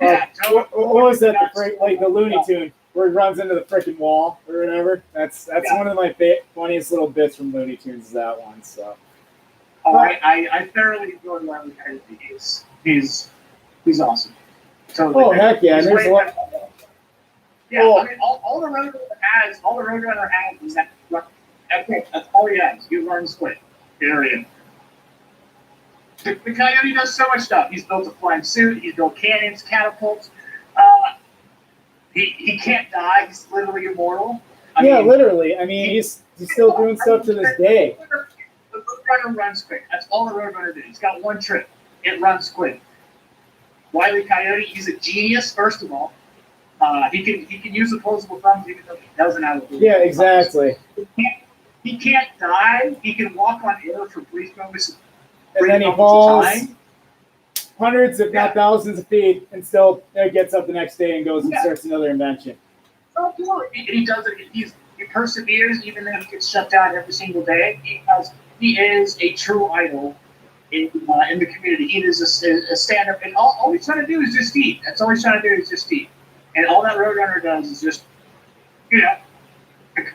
Speaker 1: was that? Like the Looney Tune where he runs into the freaking wall or whatever. That's one of my funniest little bits from Looney Tunes. Is that one? So.
Speaker 2: Oh, I thoroughly enjoyed Wile E. Coyote. He's awesome. Totally.
Speaker 1: Oh heck yeah! And there's a lot.
Speaker 2: Yeah, I mean, all the Roadrunner has is that. That's all he has. He runs quick. Period. The Coyote does so much stuff. He's built a flying suit. He's built cannons, catapults. He can't die. He's literally immortal. I mean,
Speaker 1: literally. I mean, he's still doing stuff to this day.
Speaker 2: The Roadrunner runs quick. That's all the Roadrunner did. He's got one trick. It runs quick. Wile E. Coyote, he's a genius, first of all. He can use opposable thumbs even though he doesn't have a
Speaker 1: Yeah, exactly.
Speaker 2: He can't die. He can walk on air for brief moments.
Speaker 1: And then he falls hundreds, if not thousands of feet, and still gets up the next day and goes and starts another invention.
Speaker 2: He does it. He perseveres even though he gets shut down every single day. He is a true idol in the community. He is a stand-up, and all he's trying to do is just eat. That's all he's trying to do is just eat. And all that Roadrunner does is just,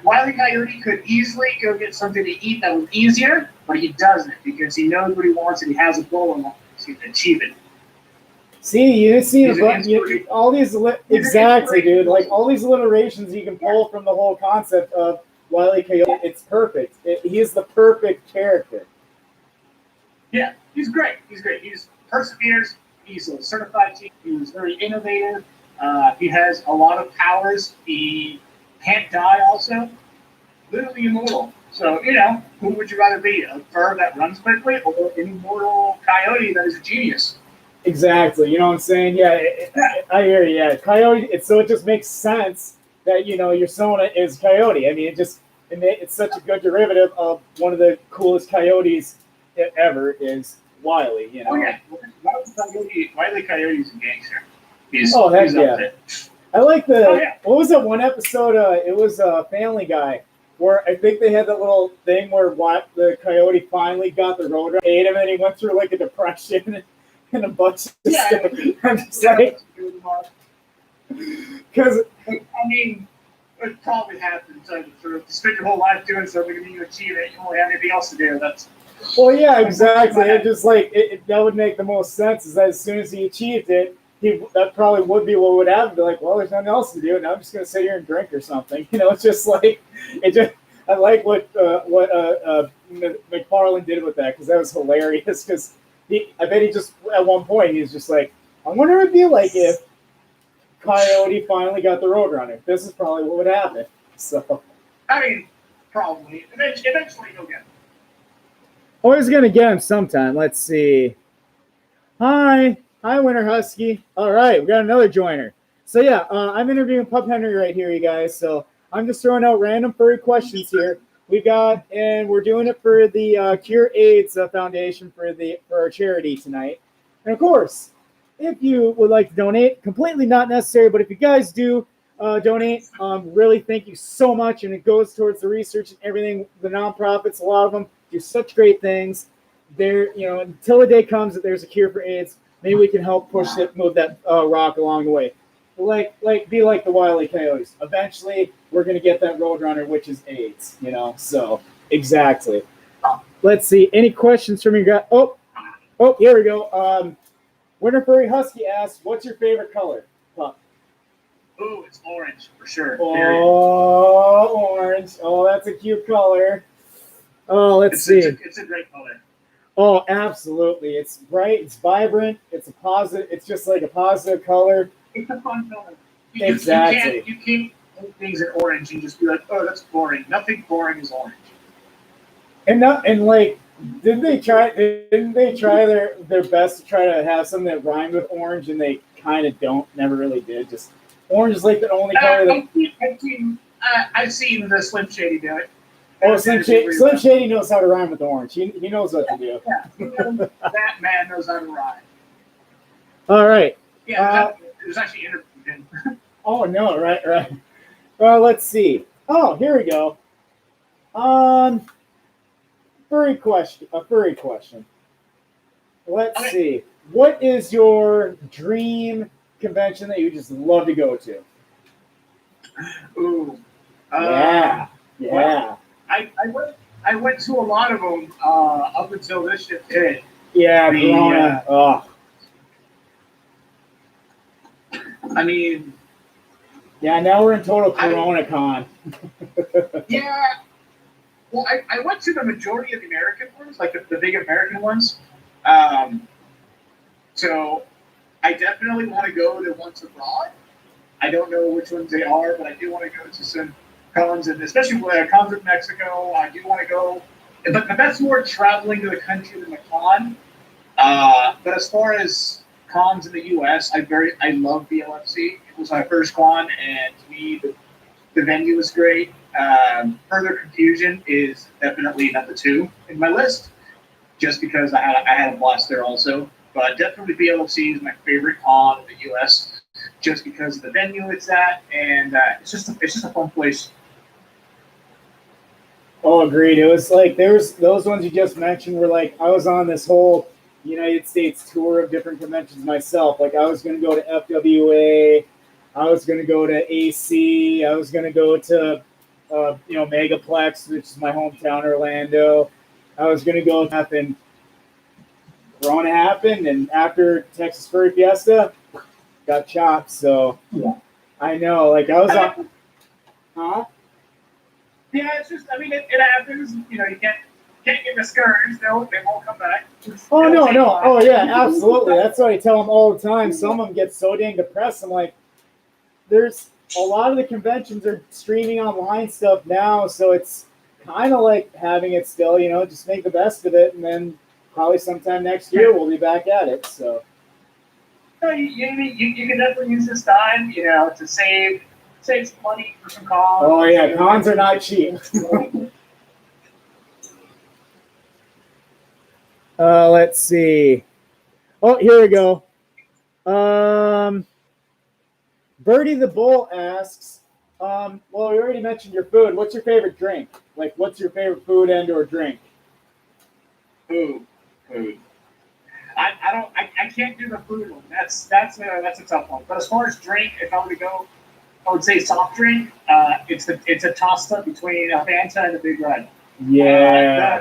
Speaker 2: Wile E. Coyote could easily go get something to eat that was easier, but he doesn't because he knows what he wants and he has a goal and wants to achieve it.
Speaker 1: See, you see all these exactly, dude. Like all these alliterations you can pull from the whole concept of Wile E. Coyote. It's perfect. He is the perfect character.
Speaker 2: Yeah, he's great. He perseveres. He's a certified team. He's very innovative. He has a lot of powers. He can't die also. Literally immortal. So, who would you rather be? A fur that runs quickly or an immortal coyote that is a genius?
Speaker 1: Exactly. You know what I'm saying? Yeah, I hear you. Yeah, coyote. It just makes sense that, your Sona is coyote. I mean, it's such a good derivative of one of the coolest coyotes ever is Wile E.
Speaker 2: Oh, yeah. Wile E. Coyote is a gangster. He's
Speaker 1: yeah. I like what was that one episode? It was Family Guy, where I think they had that little thing where the coyote finally got the Roadrunner, ate him, and he went through like a depression and a bunch of stuff. I'm just like, because
Speaker 2: I mean, it probably happened to tell you the truth. You spend your whole life doing something and then you achieve it. You don't have anything else to do.
Speaker 1: Well, yeah, exactly. It just like that would make the most sense. Is that as soon as he achieved it. That probably would be what would happen. Be like, well, there's nothing else to do, and I'm just going to sit here and drink or something. It's just like I like what McFarlane did with that because that was hilarious. Because I bet he just at one point he was just like, I wonder what it'd be like if Coyote finally got the Roadrunner. This is probably what would happen. So
Speaker 2: I mean, probably eventually he'll get him.
Speaker 1: Always going to get him sometime. Let's see. Hi, Winter Husky. All right, we got another joiner. So yeah, I'm interviewing Pup Henry right here, you guys. So I'm just throwing out random furry questions here. And we're doing it for the Cure AIDS Foundation for our charity tonight. And of course, if you would like to donate, completely not necessary, but if you guys do donate, really thank you so much, and it goes towards the research and everything. The nonprofits, a lot of them do such great things. There, until the day comes that there's a cure for AIDS. Maybe we can help move that rock along the way. Be like the Wile E. Coyotes. Eventually, we're going to get that Roadrunner, which is AIDS, So, exactly. Let's see. Any questions from you guys? Oh, here we go. Winter Furry Husky asks, what's your favorite color? Pup?
Speaker 2: Ooh, it's orange, for sure.
Speaker 1: Oh, orange. Oh, that's a cute color. Oh, let's see.
Speaker 2: It's a great color.
Speaker 1: Oh, absolutely. It's bright, it's vibrant, it's a positive, it's just like a positive color.
Speaker 2: It's a fun color.
Speaker 1: Exactly.
Speaker 2: You can't make things in orange and just be like, oh, that's boring. Nothing boring is orange.
Speaker 1: Didn't they try their best to try to have something that rhymed with orange, and they kind of never really did. Just orange is like the only color that
Speaker 2: I've seen the Slim Shady do it.
Speaker 1: Oh, Slim Shady knows how to rhyme with orange. He knows what to do.
Speaker 2: Yeah, that man knows how to rhyme.
Speaker 1: All right.
Speaker 2: Yeah, it was actually interviewed.
Speaker 1: Oh no! Right. Well, let's see. Oh, here we go. Furry question. A furry question. Let's see. What is your dream convention that you just love to go to?
Speaker 2: Ooh.
Speaker 1: Yeah.
Speaker 2: Well, I went to a lot of them up until this shit hit.
Speaker 1: Yeah, Corona. Oh.
Speaker 2: I mean.
Speaker 1: Yeah, now we're in total Corona con.
Speaker 2: Yeah. Well, I went to the majority of the American ones, like the big American ones. So I definitely want to go to ones abroad. I don't know which ones they are, but I do want to go to some cons, and especially cons in Mexico. I do want to go, but that's more traveling to the country than the con. But as far as cons in the U.S., I love BLFC. It was my first con, and to me, the venue was great. Further Confusion is definitely number 2 in my list, just because I had a blast there also. But definitely BLFC is my favorite con in the U.S. just because of the venue it's at, and it's just a fun place.
Speaker 1: Oh, agreed. It was like there's those ones you just mentioned were like I was on this whole United States tour of different conventions myself. Like I was going to go to FWA, I was going to go to AC, I was going to go to Megaplex, which is my hometown, Orlando. I was going to go and Corona happened, and after Texas Furry Fiesta, got chopped. So yeah. I know, like I was on, huh?
Speaker 2: Yeah, it's just, I mean, it happens. You can't get discouraged. They won't come back.
Speaker 1: Oh no. Oh yeah, absolutely. That's what I tell them all the time. Some of them get so dang depressed. I'm like, there's a lot of the conventions are streaming online stuff now, so it's kind of like having it still. Just make the best of it, and then probably sometime next year we'll be back at it. So.
Speaker 2: No, you can definitely use this time, to save some money for some cons.
Speaker 1: Oh yeah, cons are not cheap. Let's see. Oh, here we go. Birdie the Bull asks, well, we already mentioned your food. What's your favorite drink? Like, what's your favorite food and/or drink?
Speaker 2: Food. I can't do the food one. That's a tough one. But as far as drink, if I were to go, I would say soft drink. It's a toss up between a Fanta and a Big Red.
Speaker 1: Yeah.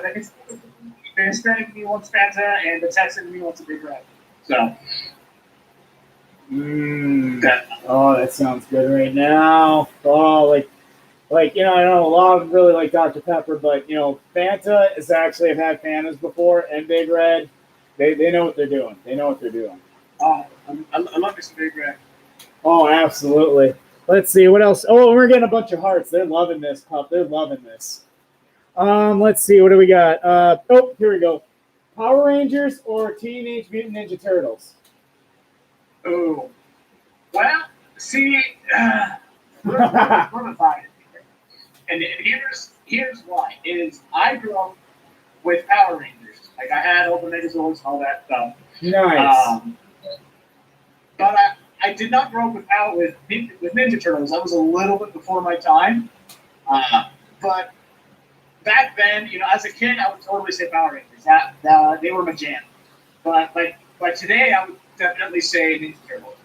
Speaker 2: The Hispanic in me wants Fanta, and the Texan in me wants a Big Red. So.
Speaker 1: Oh, that sounds good right now. Oh, like I know a lot of them really like Dr. Pepper, but Fanta is actually I've had Fantas before and Big Red. They know what they're doing. They know what they're doing.
Speaker 2: I love this Big Red.
Speaker 1: Oh, absolutely. Let's see what else. Oh, we're getting a bunch of hearts. They're loving this, pup. They're loving this. Let's see. What do we got? Oh, here we go. Power Rangers or Teenage Mutant Ninja Turtles?
Speaker 2: Oh, well, see, we're divided. And here's why. Is I grew up with Power Rangers. Like I had all the Megazords and all that stuff.
Speaker 1: Nice.
Speaker 2: But I did not grow up with Ninja Turtles. That was a little bit before my time. But back then, as a kid, I would totally say Power Rangers. They were my jam. But today, I would definitely say Ninja Turtles.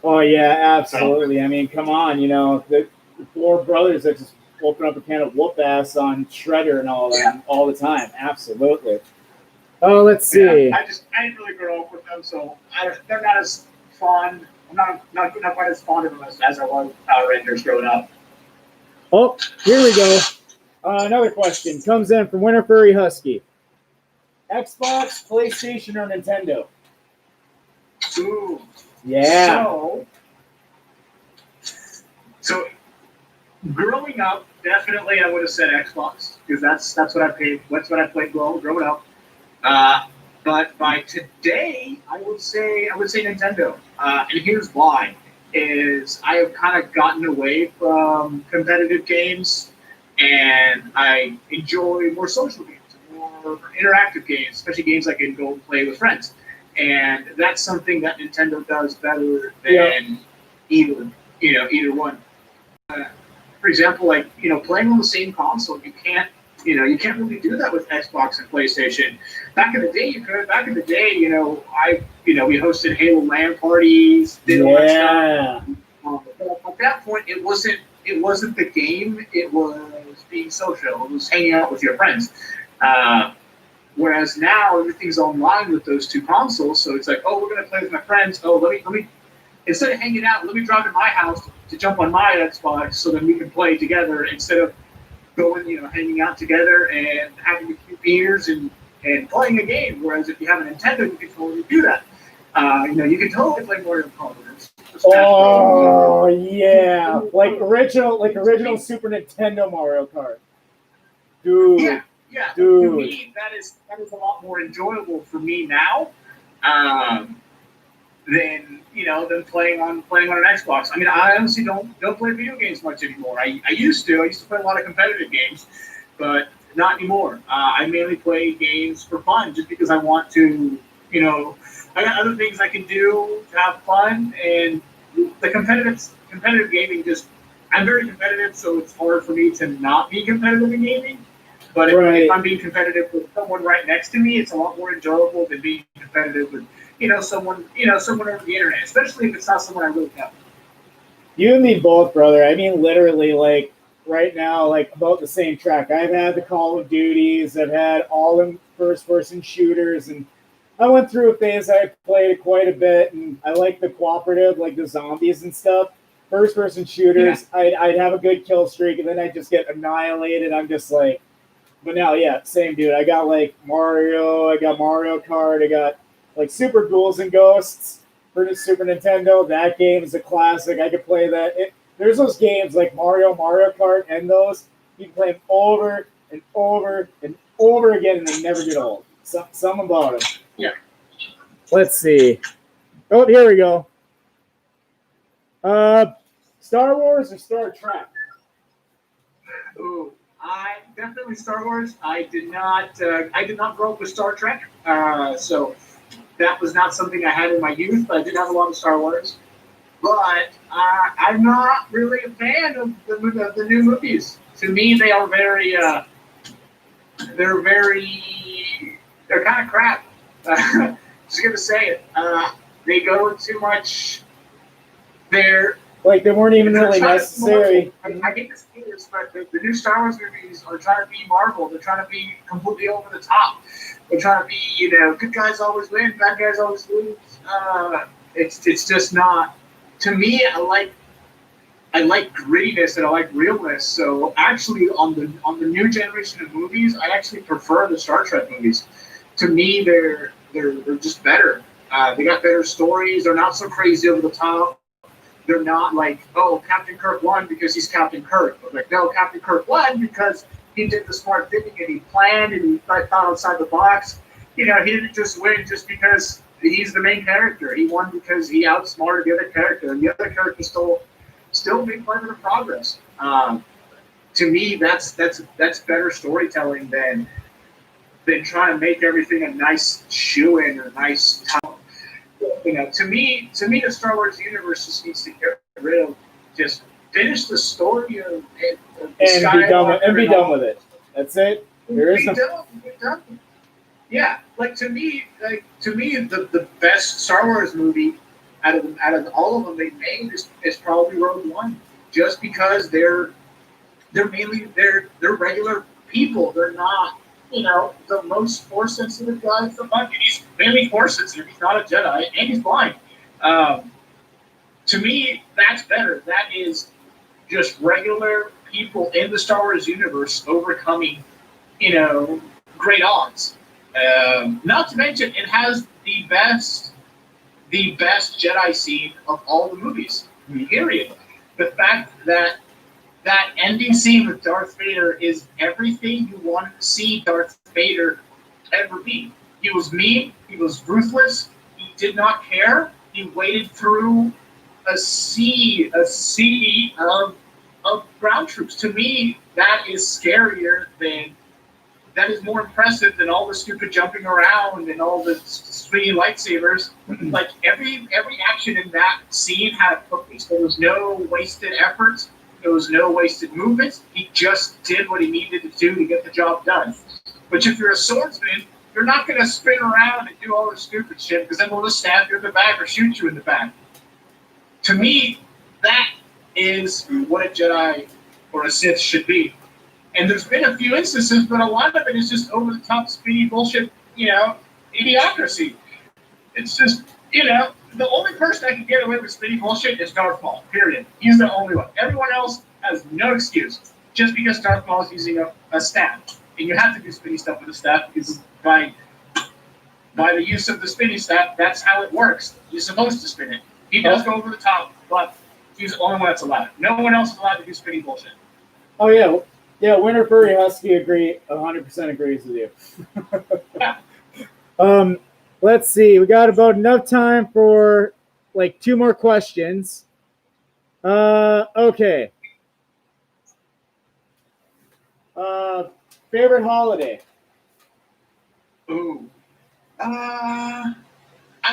Speaker 1: Oh yeah, absolutely. I mean, come on, the 4 brothers that just open up a can of whoop ass on Shredder and all that all the time. Absolutely. Oh, let's see.
Speaker 2: Yeah, I didn't really grow up with them, so they're not as fond. I'm not quite as fond of them as I was Power Rangers growing up.
Speaker 1: Oh, here we go. Another question comes in from Winter Furry Husky. Xbox, PlayStation, or Nintendo?
Speaker 2: Ooh.
Speaker 1: Yeah.
Speaker 2: So growing up, definitely I would have said Xbox because that's what I played. That's what I played growing up. But by today, I would say Nintendo. And here's why. is I have kind of gotten away from competitive games, and I enjoy more social games, more interactive games, especially games I can go play with friends. And that's something that Nintendo does better than either one. For example, like playing on the same console, you can't really do that with Xbox and PlayStation. Back in the day, you could. Back in the day, we hosted Halo LAN parties, did all that stuff. But at that point, it wasn't the game. It was being social. It was hanging out with your friends. Whereas now everything's online with those two consoles. So it's like, oh, we're gonna play with my friends. Oh, let me instead of hanging out, let me drive to my house to jump on my Xbox so then we can play together instead of going, hanging out together and having a few beers and playing a game. Whereas if you have a Nintendo, you can totally do that. You can totally play Mario Kart.
Speaker 1: Oh yeah, like original Super Nintendo Mario Kart, dude.
Speaker 2: Yeah.
Speaker 1: Dude.
Speaker 2: To me, that is a lot more enjoyable for me now than playing on an Xbox. I mean, I honestly don't play video games much anymore. I used to. I used to play a lot of competitive games, but not anymore. I mainly play games for fun, just because I want to. I got other things I can do to have fun, and the competitive gaming I'm very competitive, so it's hard for me to not be competitive in gaming. But if I'm being competitive with someone right next to me, it's a lot more enjoyable than being competitive with someone over the internet, especially if it's not someone I really know.
Speaker 1: You and me both, brother. I mean, literally, like right now, like about the same track. I've had the Call of Duties. I've had all them first-person shooters, and I went through a phase. I played it quite a bit, and I like the cooperative, like the zombies and stuff. First-person shooters. Yeah. I'd have a good kill streak, and then I just get annihilated. I'm just like. But now, yeah, same dude. I got like Mario, I got Mario Kart, I got like Super Ghouls and Ghosts for the Super Nintendo. That game is a classic. I could play that. There's those games like Mario Kart, and those you can play them over and over and over again, and they never get old. Some about them.
Speaker 2: Yeah.
Speaker 1: Let's see. Oh, here we go. Star Wars or Star Trek?
Speaker 2: Ooh. Definitely Star Wars. I did not grow up with Star Trek, so that was not something I had in my youth. But I did have a lot of Star Wars. But I'm not really a fan of the new movies. To me, they are they're kind of crap. Just gonna say it. They go too much.
Speaker 1: They weren't even really necessary.
Speaker 2: I hate to say this, but the new Star Wars movies are trying to be Marvel. They're trying to be completely over the top. They're trying to be, good guys always win, bad guys always lose. It's just not. To me, I like grittiness and I like realness. So actually, on the new generation of movies, I actually prefer the Star Trek movies. To me, they're just better. They got better stories. They're not so crazy over the top. They're not like, oh, Captain Kirk won because he's Captain Kirk. But like, no, Captain Kirk won because he did the smart thing and he planned and he thought outside the box. He didn't just win just because he's the main character. He won because he outsmarted the other character, and the other character still made part of the progress. To me, that's better storytelling than trying to make everything a nice shoe-in or a nice tone. To me, the Star Wars universe just needs to get rid of, just finish the story of
Speaker 1: be done with it. That's it.
Speaker 2: Be done. Yeah, to me, the best Star Wars movie out of all of them they made is probably Rogue One, just because they're regular people. They're not. The most Force-sensitive guy in the bunch. He's mainly Force-sensitive. He's not a Jedi, and he's blind. To me, that's better. That is just regular people in the Star Wars universe overcoming, great odds. Not to mention, it has the best Jedi scene of all the movies. Period. The fact that ending scene with Darth Vader is everything you wanted to see Darth Vader ever be. He was mean. He was ruthless. He did not care. He waded through a sea of ground troops. To me, that is scarier than that is more impressive than all the stupid jumping around and all the swinging lightsabers. Like every action in that scene had a purpose. There was no wasted efforts. There was no wasted movements. He just did what he needed to do to get the job done. But if you're a swordsman, you're not going to spin around and do all this stupid shit because then we'll just stab you in the back or shoot you in the back. To me, that is what a Jedi or a Sith should be. And there's been a few instances, but a lot of it is just over the top, speedy bullshit, idiocracy. It's just, the only person that can get away with speedy bullshit is Darth Maul, period. He's the only one. Everyone else has no excuse just because Darth Maul is using a staff. And you have to do spinny stuff with a staff because by the use of the spinny staff, that's how it works. You're supposed to spin it. He does go over the top, but he's the only one that's allowed. No one else is allowed to do spinny bullshit.
Speaker 1: Oh, yeah. Yeah, Winter Furry Husky 100% agrees with you.
Speaker 2: Yeah.
Speaker 1: Let's see. We got about enough time for like 2 more questions. Okay. Favorite holiday?
Speaker 2: Ooh. I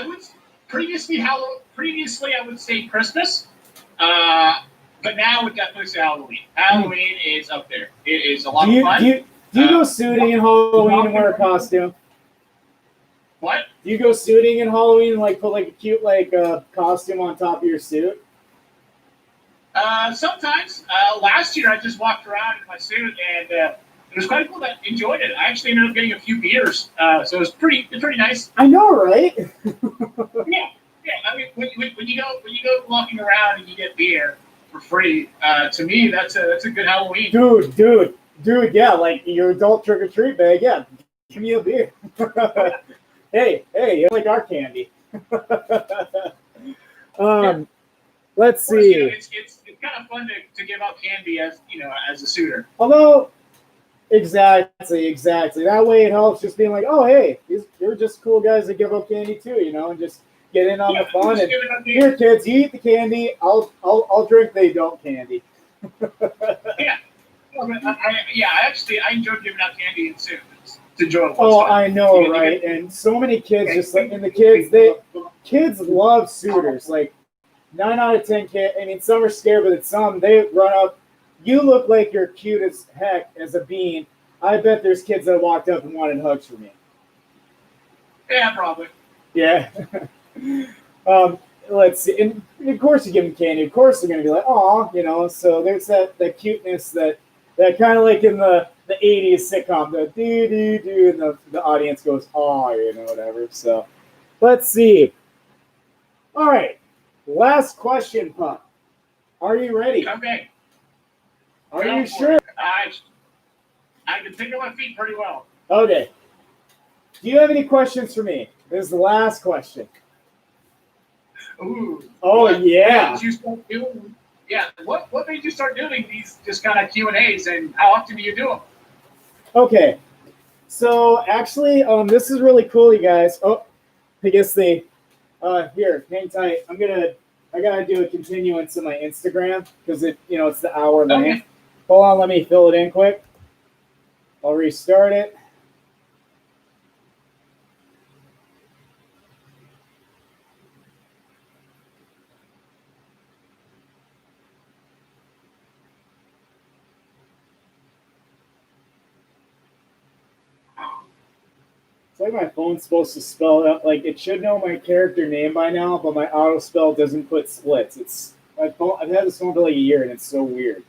Speaker 2: would previously I would say Christmas. But now would definitely say Halloween. Halloween is up there. It is a lot of fun.
Speaker 1: Do you go suiting in Halloween and wear a costume?
Speaker 2: What?
Speaker 1: Do you go suiting in Halloween and like put like a cute costume on top of your suit?
Speaker 2: Sometimes. Last year I just walked around in my suit and it was quite cool that enjoyed it. I actually ended up getting a few beers, so it was pretty nice.
Speaker 1: I know, right?
Speaker 2: Yeah. I mean, when you go walking around and you get beer for free, to me that's a good Halloween.
Speaker 1: Dude, yeah, like your adult trick or treat bag, yeah. Give me a beer. hey, you like our candy. Let's see.
Speaker 2: It's kind of fun to give out candy as a suitor.
Speaker 1: Although, exactly. That way it helps just being like, oh, hey, you're just cool guys that give out candy too, and just get in on the fun. And here, kids, you eat the candy. I'll drink the adult candy.
Speaker 2: Yeah. I enjoy giving out candy and soup. It's enjoyable.
Speaker 1: Oh, I know, right? And so many kids kids love suitors. Like 9 out of 10 kids. I mean, some are scared, but some they run up. You look like you're cute as heck as a bean. I bet there's kids that walked up and wanted hugs from you.
Speaker 2: Yeah, probably.
Speaker 1: Yeah. Let's see. And of course you give them candy. Of course they're going to be like, aw, So there's that cuteness that kind of like in the 80s sitcom, the do, and the audience goes, aw, whatever. So let's see. All right. Last question, Pup. Are you ready?
Speaker 2: Okay.
Speaker 1: Are you sure?
Speaker 2: I can think of my feet pretty well.
Speaker 1: Okay. Do you have any questions for me? This is the last question.
Speaker 2: Ooh.
Speaker 1: Oh, yeah.
Speaker 2: What did you start doing? Yeah. What made you start doing these just kind of Q&As, and how often do you do them?
Speaker 1: Okay. So actually, this is really cool, you guys. Oh, I guess here, hang tight. I gotta do a continuance of my Instagram because it's the hour length.
Speaker 2: Okay.
Speaker 1: Hold on, let me fill it in quick. I'll restart it. It's like my phone's supposed to spell out, like it should know my character name by now, but my auto spell doesn't put Splitz. It's my phone. I've had this phone for like a year, and it's so weird.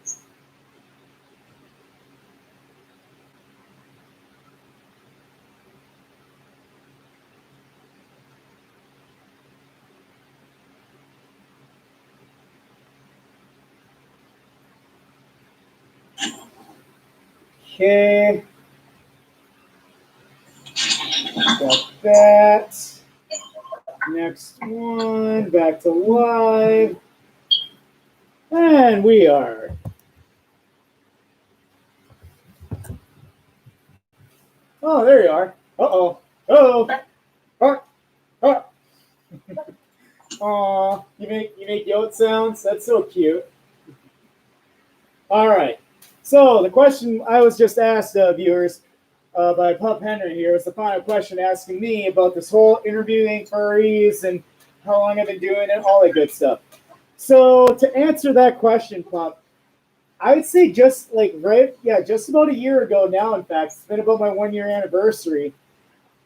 Speaker 1: Okay. Got that. Next one, back to live. And we are. Oh, there you are. Uh-oh. Uh-oh. Oh. Aw, you make yote sounds? That's so cute. All right. So the question I was just asked, viewers, by Pup Henry here was the final question asking me about this whole interviewing furries and how long I've been doing it, all that good stuff. So to answer that question, Pup, I would say just like just about a year ago now. In fact, it's been about my 1 year anniversary.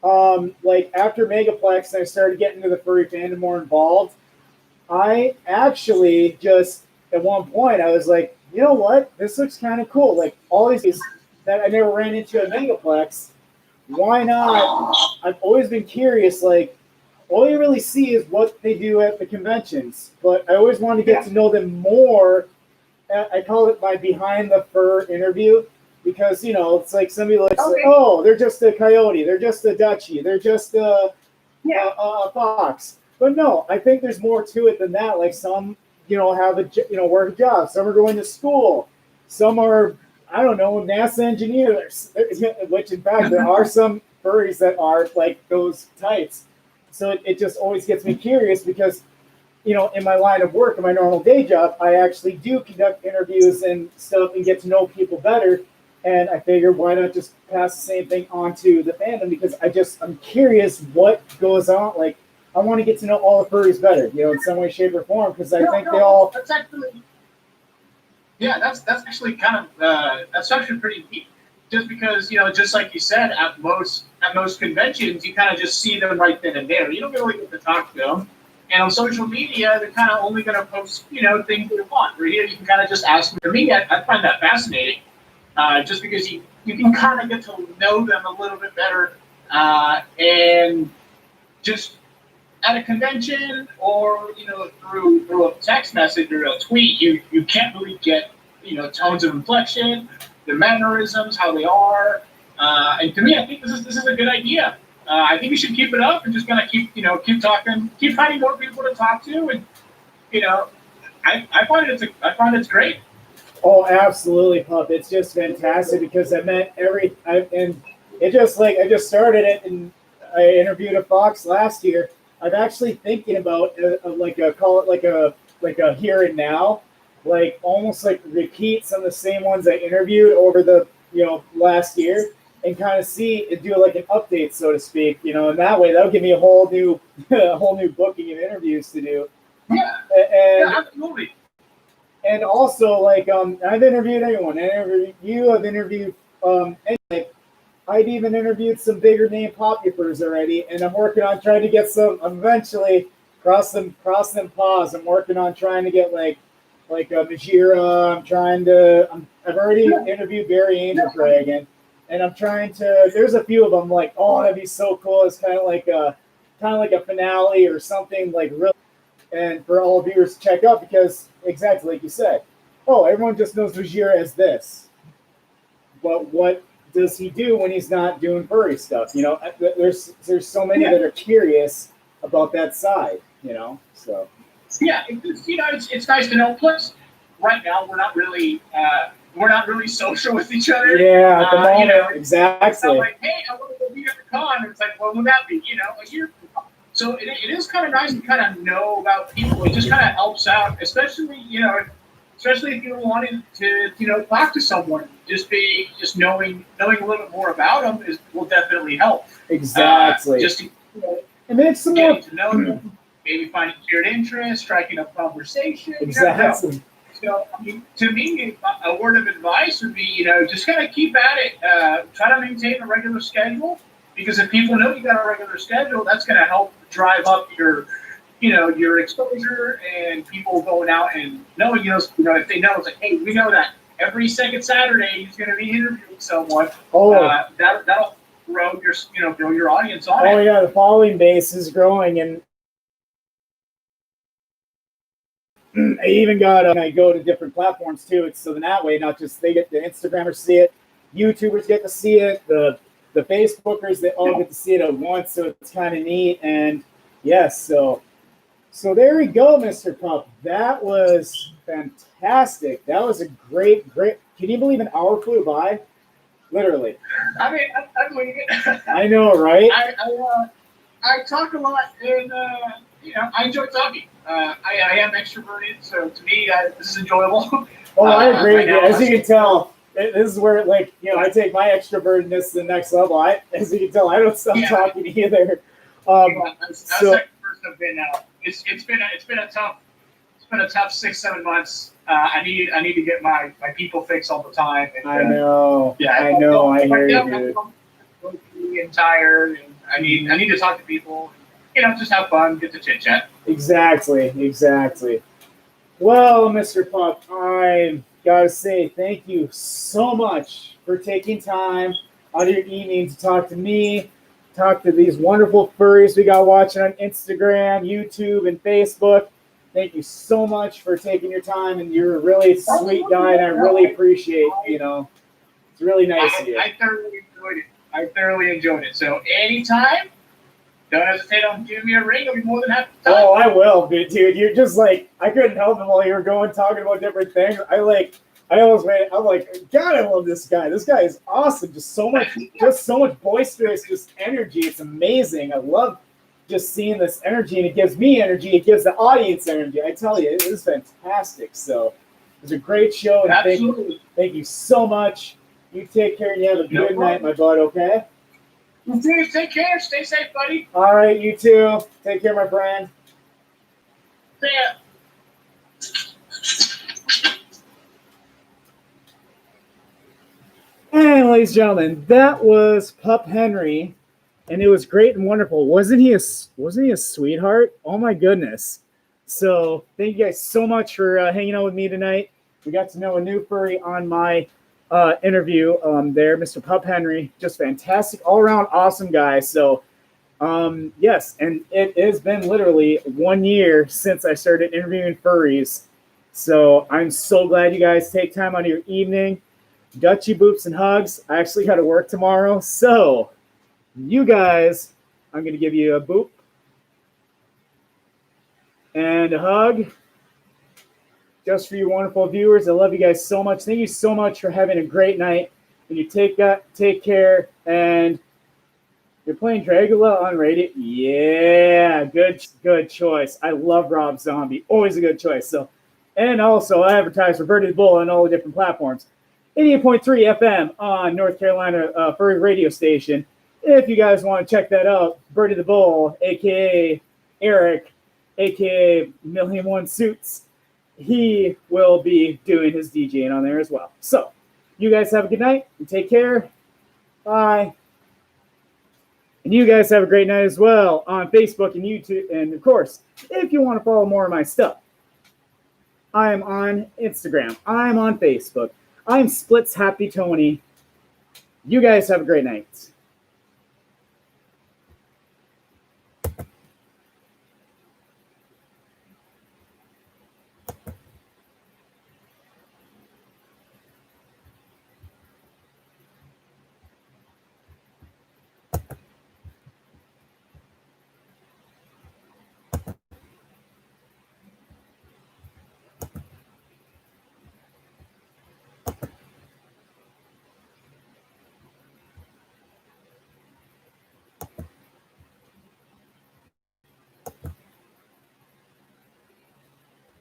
Speaker 1: Like after Megaplex, and I started getting into the furry fandom more involved. I actually just at one point I was like, you know what, this looks kind of cool. Like all these that I never ran into at Megaplex. Why not? I've always been curious. Like all you really see is what they do at the conventions, but I always wanted to get to know them more. I call it my behind the fur interview because it's like somebody looks like, oh, they're just a coyote, they're just a duchy, they're just a fox. But no, I think there's more to it than that. Like some, have work a job. Some are going to school. Some are, I don't know, NASA engineers. Which in fact there are some furries that are like those types. So it just always gets me curious because in my line of work, in my normal day job, I actually do conduct interviews and stuff and get to know people better. And I figured, why not just pass the same thing on to the fandom? Because I'm curious what goes on. Like, I want to get to know all the furries better, in some way, shape, or form. Because I think they all.
Speaker 2: That's actually. Yeah, that's actually kind of that's actually pretty neat. Just because just like you said, at most conventions, you kind of just see them right then and there. You don't really get to talk to them. And on social media, they're kind of only going to post, things they want. Where here, you can kind of just ask them. For me, I find that fascinating, just because you can kind of get to know them a little bit better, and just at a convention or through a text message or a tweet, you can't really get tones of inflection, their mannerisms, how they are, and to me, I think this is a good idea. I think we should keep it up and just kind of keep talking, keep finding more people to talk to, and I find it's great.
Speaker 1: Oh, absolutely, Pup! It's just fantastic because I just started it and I interviewed a fox last year. I'm actually thinking about call it like a here and now, like almost like repeat some of the same ones I interviewed over the last year. And kind of see and do like an update, so to speak, and that way that'll give me a whole new booking of interviews to do.
Speaker 2: Yeah,
Speaker 1: and
Speaker 2: absolutely.
Speaker 1: And also, like, I've interviewed everyone. I interviewed you. I've interviewed I've even interviewed some bigger name populars already, and I'm working on trying to get some. Eventually, cross them paws. I'm working on trying to get like a Majira. I've already interviewed Barry Angel Dragon. And I'm trying to. There's a few of them like, oh, that'd be so cool. It's kind of like a finale or something like really. And for all viewers to check out because exactly like you said, oh, everyone just knows Vajira as this. But what does he do when he's not doing furry stuff? There's so many that are curious about that side. So.
Speaker 2: Yeah, it's nice to know. Plus, right now we're not really social with each other.
Speaker 1: Yeah, at the moment, exactly.
Speaker 2: It's not like, hey, I want to go be at the con. It's like, well, would that be, a year? So it is kind of nice to kind of know about people. It just kind of helps out, especially if you're wanting to, talk to someone. Just knowing a little bit more about them will definitely help.
Speaker 1: Exactly.
Speaker 2: Just to,
Speaker 1: it makes some more
Speaker 2: to know them, maybe finding shared interest, striking up conversation.
Speaker 1: Exactly.
Speaker 2: So, to me, a word of advice would be, just kind of keep at it. Try to maintain a regular schedule, because if people know you got a regular schedule, that's going to help drive up your exposure and people going out and knowing, if they know, it's like, hey, we know that every second Saturday he's going to be interviewing someone. That'll grow your audience on it.
Speaker 1: Oh yeah, the following base is growing, and I even got I go to different platforms too. It's so that way, not just they get the Instagrammers see it, YouTubers get to see it, the Facebookers, they all get to see it at once. So it's kind of neat. And yes, so there we go, Mr. Pup. That was fantastic. That was a great. Can you believe an hour flew by? Literally.
Speaker 2: I mean, I believe it.
Speaker 1: I know, right?
Speaker 2: I talk a lot, and I enjoy talking. I am extroverted, so to me, this is enjoyable.
Speaker 1: Oh, I agree with you.
Speaker 2: now,
Speaker 1: As you can tell, this is where, like, I take my extrovertedness to the next level. As you can tell, I don't stop talking either.
Speaker 2: As
Speaker 1: So,
Speaker 2: that person have been, it's been a tough 6-7 months. I need to get my people fixed all the time. And,
Speaker 1: I know.
Speaker 2: Yeah,
Speaker 1: I know. I hear you,
Speaker 2: dude. And tired, and I need to talk to people. Just have fun, get to chit chat.
Speaker 1: Exactly. Well, Mr. Pup, I gotta say thank you so much for taking time out of your evening to talk to me, talk to these wonderful furries we got watching on Instagram, YouTube, and Facebook. Thank you so much for taking your time, and you're a really sweet guy, and I really appreciate, it's really nice of you.
Speaker 2: I thoroughly enjoyed it. So anytime, don't hesitate on giving me a ring. I'll be more than happy to talk.
Speaker 1: Oh, I will, dude. You're just like, I couldn't help it while you were talking about different things. I'm like, God, I love this guy. This guy is awesome. Just so much boisterous, just energy. It's amazing. I love just seeing this energy, and it gives me energy. It gives the audience energy. I tell you, it is fantastic. So it was a great show. And thank you so much. You take care, and you have a good night, my bud, okay?
Speaker 2: Please take care. Stay safe, buddy.
Speaker 1: All right, you too. Take care, my friend.
Speaker 2: See ya.
Speaker 1: And ladies and gentlemen, that was Pup Henri, and it was great and wonderful. Wasn't he a sweetheart? Oh my goodness! So thank you guys so much for hanging out with me tonight. We got to know a new furry on my interview there, Mr. Pup Henri. Just fantastic, all around awesome guy. So yes, and it has been literally 1 year since I started interviewing furries. So I'm so glad you guys take time out of your evening. Dutchy boops and hugs. I actually got to work tomorrow. So you guys, I'm going to give you a boop and a hug just for you wonderful viewers. I love you guys so much. Thank you so much for having a great night. And you take care. And you're playing Dragula on radio. Yeah, good choice. I love Rob Zombie. Always a good choice. So, and also I advertise for Birdie the Bull on all the different platforms. 88.3 FM on North Carolina Furry radio station. If you guys want to check that out, Birdie the Bull, a.k.a. Eric, a.k.a. Million Suits, he will be doing his DJing on there as well. So, you guys have a good night and take care. Bye. And you guys have a great night as well on Facebook and YouTube. And, of course, if you want to follow more of my stuff, I am on Instagram. I'm on Facebook. I'm Splitz Happy Tony. You guys have a great night.